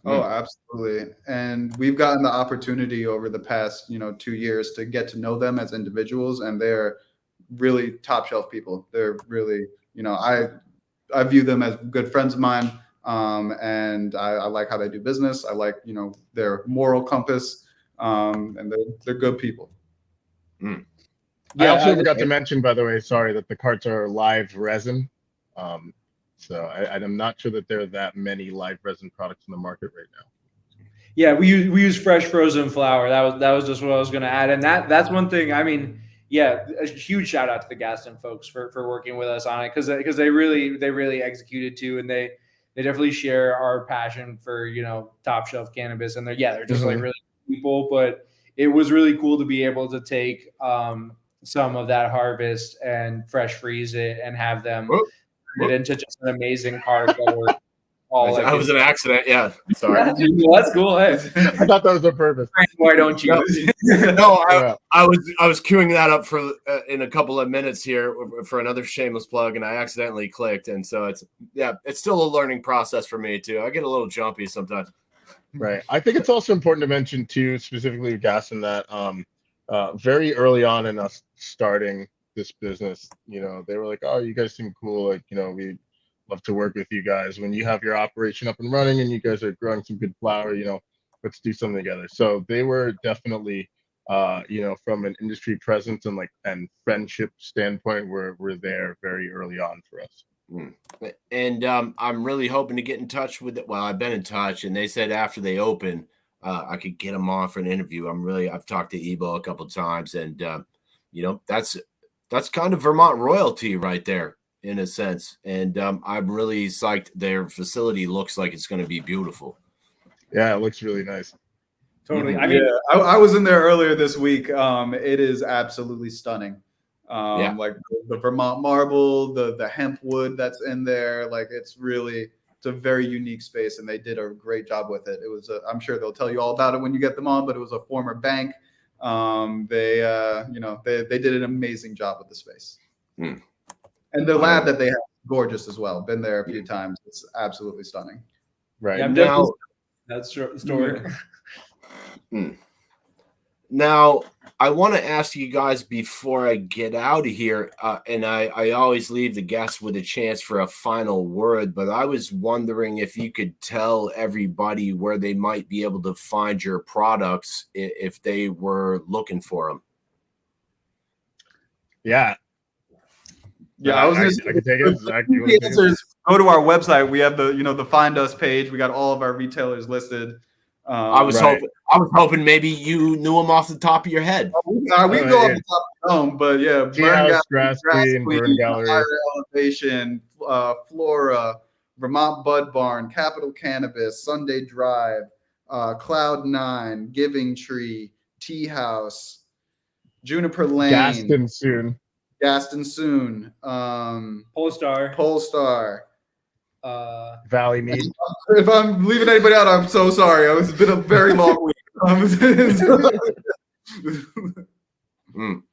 Oh, absolutely. And we've gotten the opportunity over the past, 2 years to get to know them as individuals, and they're really top shelf people. They're really, I view them as good friends of mine. And I like how they do business. I like, their moral compass, and they're good people. Mm. I also forgot to mention, by the way, sorry, that the carts are live resin. So I'm not sure that there are that many live resin products in the market right now. Yeah, we use fresh frozen flower. That was just what I was going to add, and that's one thing. I mean, yeah, a huge shout out to the Gaston folks for working with us on it, because they really executed too, and they definitely share our passion for top shelf cannabis, and they're just like really people. But it was really cool to be able to take some of that harvest and fresh freeze it and have them it into just an amazing cart that were all that was an accident. Yeah, sorry. Well, that's cool. Hey. I thought that was on purpose. Why don't you? I was queuing that up for in a couple of minutes here for another shameless plug, and I accidentally clicked, and so it's still a learning process for me too. I get a little jumpy sometimes. Right. I think it's also important to mention too, specifically with Gaston, that very early on in us starting this business, they were like, "Oh, you guys seem cool. Like, we love to work with you guys. When you have your operation up and running and you guys are growing some good flower, let's do something together." So they were definitely, from an industry presence and friendship standpoint, we're there very early on for us. And I'm really hoping to get in touch with it. Well, I've been in touch, and they said after they open, I could get them on for an interview. I've talked to Ebo a couple of times, and that's kind of Vermont royalty right there in a sense. And I'm really psyched. Their facility looks like it's going to be beautiful. Yeah, it looks really nice. Totally. I mean, I was in there earlier this week. It is absolutely stunning. Like the Vermont marble, the hemp wood that's in there. Like it's a very unique space, and they did a great job with it. It was I'm sure they'll tell you all about it when you get them on, but it was a former bank. They did an amazing job with the space. And the lab that they have is gorgeous as well. Been there a few times. It's absolutely stunning. Right. Yeah, now, that's story. Now, I want to ask you guys before I get out of here, and I always leave the guests with a chance for a final word, but I was wondering if you could tell everybody where they might be able to find your products if they were looking for them. Yeah, I can take it. Zach, you want to take it? Go to our website. We have the Find Us page. We got all of our retailers listed. I was hoping maybe you knew them off the top of your head. We go off the top of the dome, but yeah, Burn Grass Queen, Burn Gallery, Higher Elevation, Flora, Vermont Bud Barn, Capital Cannabis, Sunday Drive, Cloud 9, Giving Tree, Tea House, Juniper Lane, Gaston soon, Polestar. Valley Mead. If I'm leaving anybody out, I'm so sorry. It's been a very long week.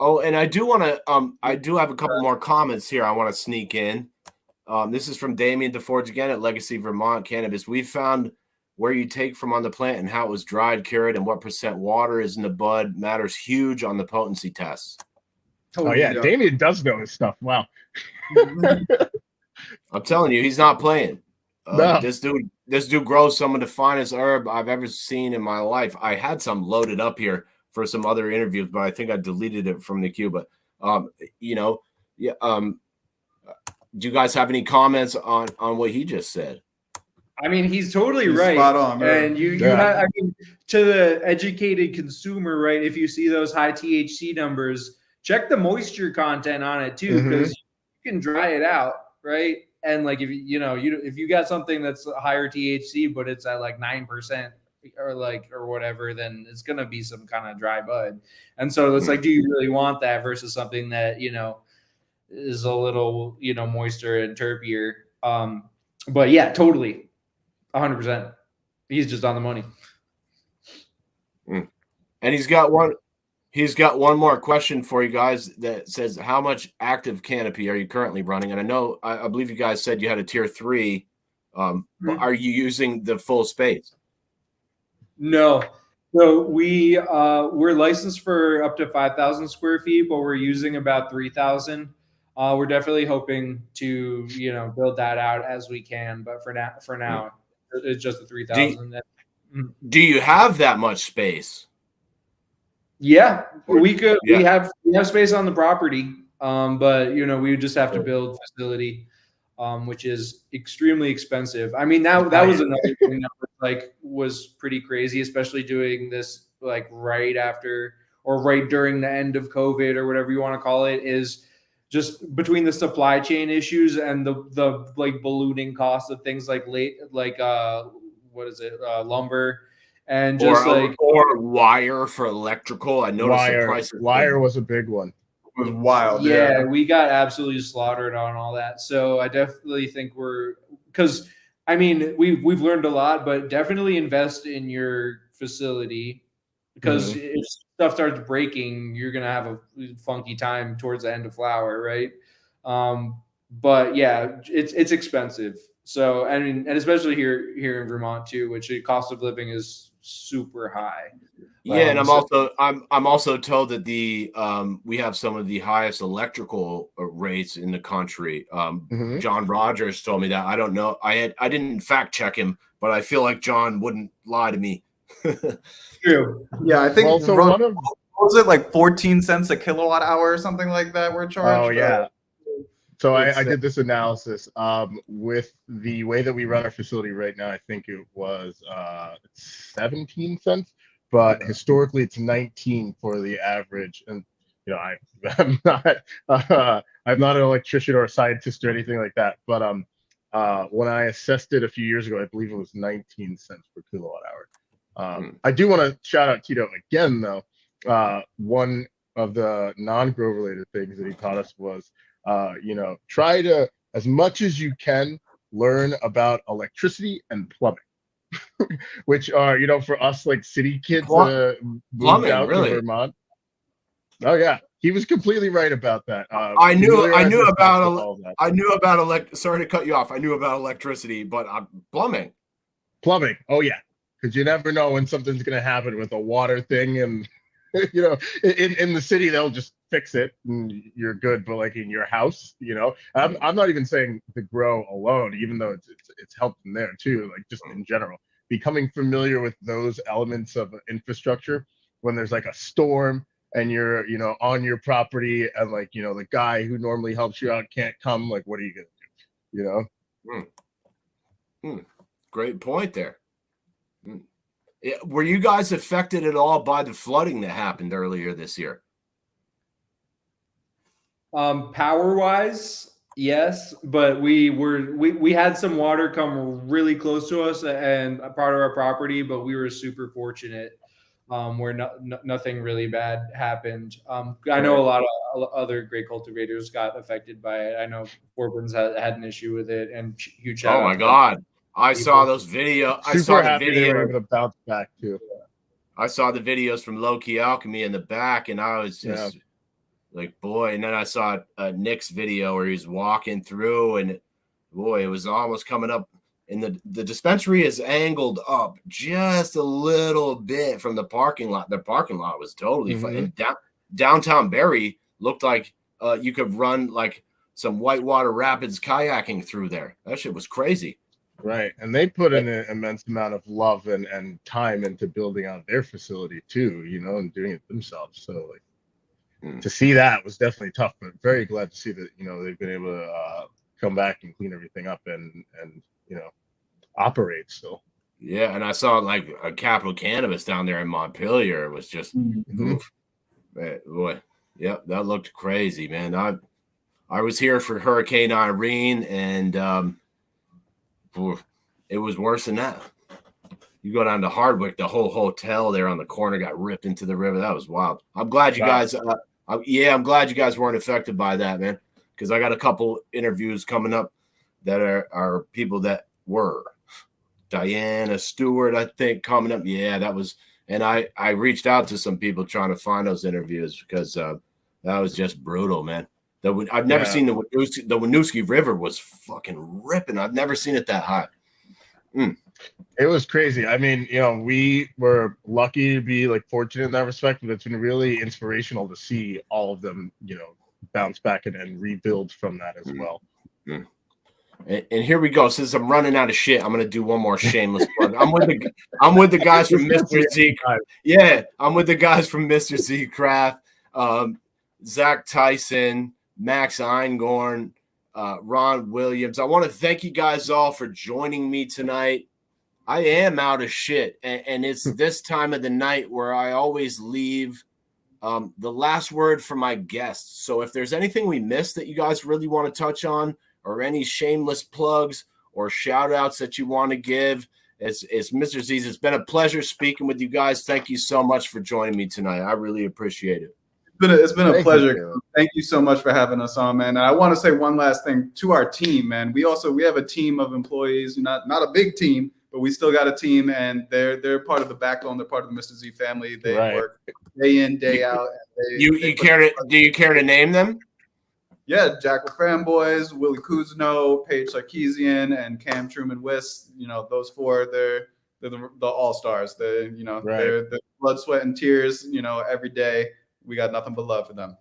Oh, and I do want to. I do have a couple more comments here. I want to sneak in. This is from Damien DeForge again at Legacy Vermont Cannabis. We found where you take from on the plant and how it was dried, cured, and what % water is in the bud matters huge on the potency tests. Oh yeah, Damien does know his stuff. Wow. I'm telling you, he's not playing. No. This dude grows some of the finest herb I've ever seen in my life. I had some loaded up here for some other interviews, but I think I deleted it from the queue. But do you guys have any comments on what he just said? I mean, he's totally He's right. spot on, man. And you have, I mean, to the educated consumer, right? If you see those high THC numbers, check the moisture content on it too, because you can dry it out, right? And like if if you got something that's higher THC, but it's at like 9% or whatever, then it's gonna be some kind of dry bud. And so it's like, do you really want that versus something that is a little moister and terpier? But yeah, totally. 100%. He's just on the money. And he's got one more question for you guys that says, how much active canopy are you currently running? And I believe you guys said you had a tier 3. But are you using the full space? No. So we're licensed for up to 5,000 square feet, but we're using about 3,000. We're definitely hoping to build that out as we can, but for now it's just the 3,000. Do you have that much space? Yeah, we could. Yeah. We have space on the property, but we would just have to build facility, which is extremely expensive. I mean, that was another thing that was pretty crazy, especially doing this like right after or right during the end of COVID or whatever you want to call it, is just between the supply chain issues and the like ballooning cost of things like lumber and just or wire for electrical. I noticed the price. Wire was a big one. It was wild. Yeah, we got absolutely slaughtered on all that. So I definitely think because I mean we've learned a lot, but definitely invest in your facility, because if stuff starts breaking, you're gonna have a funky time towards the end of flower, right? But yeah, it's expensive. So I mean, and especially here in Vermont too, which the cost of living is super high. Yeah, and I'm also told that we have some of the highest electrical rates in the country. John Rogers told me that. I don't know. I didn't fact check him, but I feel like John wouldn't lie to me. True. Yeah, I think was it like 14 cents a kilowatt hour or something like that we're charged? Oh yeah. So I did this analysis with the way that we run our facility right now. I think it was 17 cents, but historically it's 19 for the average. And I'm not an electrician or a scientist or anything like that. But when I assessed it a few years ago, I believe it was 19 cents per kilowatt hour. I do want to shout out Tito again, though. One of the non-grow related things that he taught us was, try to, as much as you can, learn about electricity and plumbing, which are, for us, like city kids moved out to Vermont. Oh yeah, he was completely right about that. I knew about sorry to cut you off. I knew about electricity, but plumbing. Oh yeah, because you never know when something's going to happen with a water thing, and in the city they'll just fix it and you're good. But like in your house, I'm not even saying the grow alone, even though it's helped in there too. Like just in general, becoming familiar with those elements of infrastructure when there's like a storm and you're on your property and like the guy who normally helps you out can't come. Like, what are you gonna do? Great point there. Were you guys affected at all by the flooding that happened earlier this year? Power wise, yes, but we had some water come really close to us and a part of our property, but we were super fortunate where nothing really bad happened. I know a lot of other great cultivators got affected by it. I know Corbin's had an issue with it, and huge shout out. Oh my God. I saw those videos. Super happy they were able to bounce back too. I saw the videos from Low Key Alchemy in the back, and I was just like, boy. And then I saw Nick's video where he's walking through, and boy, it was almost coming up. And the dispensary is angled up just a little bit from the parking lot. The parking lot was totally fun. And downtown Barrie looked like you could run like some whitewater rapids kayaking through there. That shit was crazy. Right. And they put in an immense amount of love and time into building out their facility too, and doing it themselves. So like to see that was definitely tough, but very glad to see that, they've been able to come back and clean everything up and operate still. Yeah, and I saw like a Capital Cannabis down there in Montpelier. It was just, oof. Man, boy, yep, that looked crazy, man. I was here for Hurricane Irene, and it was worse than that. You go down to Hardwick, the whole hotel there on the corner got ripped into the river. That was wild. I'm glad you guys. I'm glad you guys weren't affected by that, man. Because I got a couple interviews coming up that are people that were. Diana Stewart, I think, coming up. Yeah, that was. And I reached out to some people trying to find those interviews because that was just brutal, man. I've never seen the Winooski River was fucking ripping. I've never seen it that high. It was crazy. I mean, we were lucky to be like fortunate in that respect, but it's been really inspirational to see all of them, bounce back and rebuild from that as well. And here we go. Since I'm running out of shit, I'm gonna do one more shameless plug. I'm with the guys from Mr. Z. Yeah, I'm with the guys from Mr. Z Craft, Zach Tyson, Max Eingorn, Ron Williams. I want to thank you guys all for joining me tonight. I am out of shit, and it's this time of the night where I always leave the last word for my guests. So if there's anything we missed that you guys really want to touch on, or any shameless plugs or shout outs that you want to give, it's Mr. Z's. It's been a pleasure speaking with you guys. Thank you so much for joining me tonight. I really appreciate it. It's been a pleasure. Thank you so much for having us on, man. And I want to say one last thing to our team, man. We have a team of employees, not a big team, but we still got a team, and they're part of the backbone. They're part of the Mr. Z family. They work day in, day out. Do you care to name them? Yeah, Jack LaFramboise, Willie Kuzno, Paige Sarkeesian, and Cam Truman-Wiss. Those four, they're the all-stars. They're the blood, sweat, and tears. Every day we got nothing but love for them.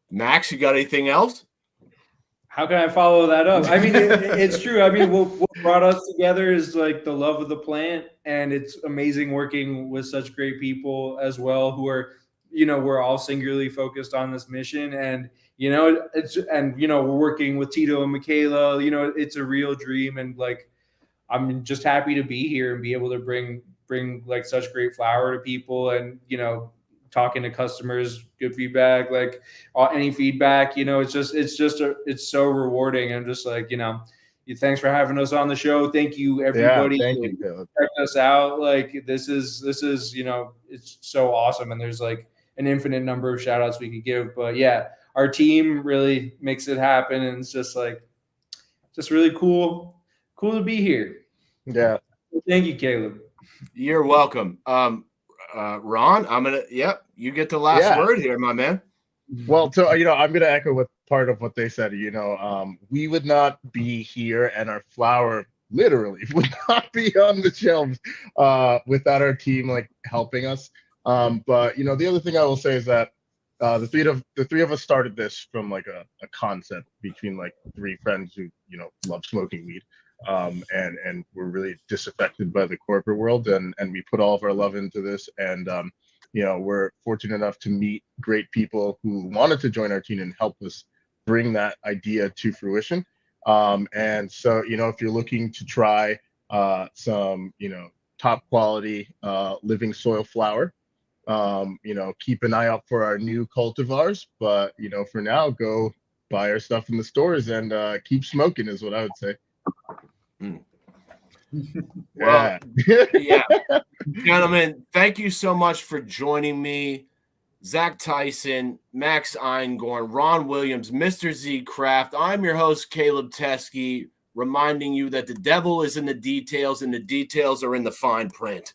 Max, you got anything else? How can I follow that up? I mean, it's true. I mean, what brought us together is like the love of the plant, and it's amazing working with such great people as well who are, we're all singularly focused on this mission, and we're working with Tito and Michaela. It's a real dream, and like I'm just happy to be here and be able to bring like such great flower to people, and talking to customers, good feedback, like any feedback, it's so rewarding. I'm just like, thanks for having us on the show. Thank you, everybody. Yeah, thank you, Caleb. Check us out. Like this is, it's so awesome. And there's like an infinite number of shout outs we could give, but yeah, our team really makes it happen. And it's just like, just really cool to be here. Yeah. Thank you, Caleb. You're welcome. Ron, you get the last word here, my man. Well, so I'm gonna echo what part of what they said. We would not be here, and our flower literally would not be on the shelves without our team like helping us. But the other thing I will say is that the three of us started this from like a concept between like three friends who love smoking weed. And we're really disaffected by the corporate world, and we put all of our love into this, and we're fortunate enough to meet great people who wanted to join our team and help us bring that idea to fruition. And so if you're looking to try some top quality living soil flower, keep an eye out for our new cultivars, but for now, go buy our stuff in the stores and keep smoking is what I would say. Well, yeah. Gentlemen, thank you so much for joining me. Zach Tyson, Max Eingorn, Ron Williams, Mr. Z Craft. I'm your host, Caleb Teskey, reminding you that the devil is in the details, and the details are in the fine print.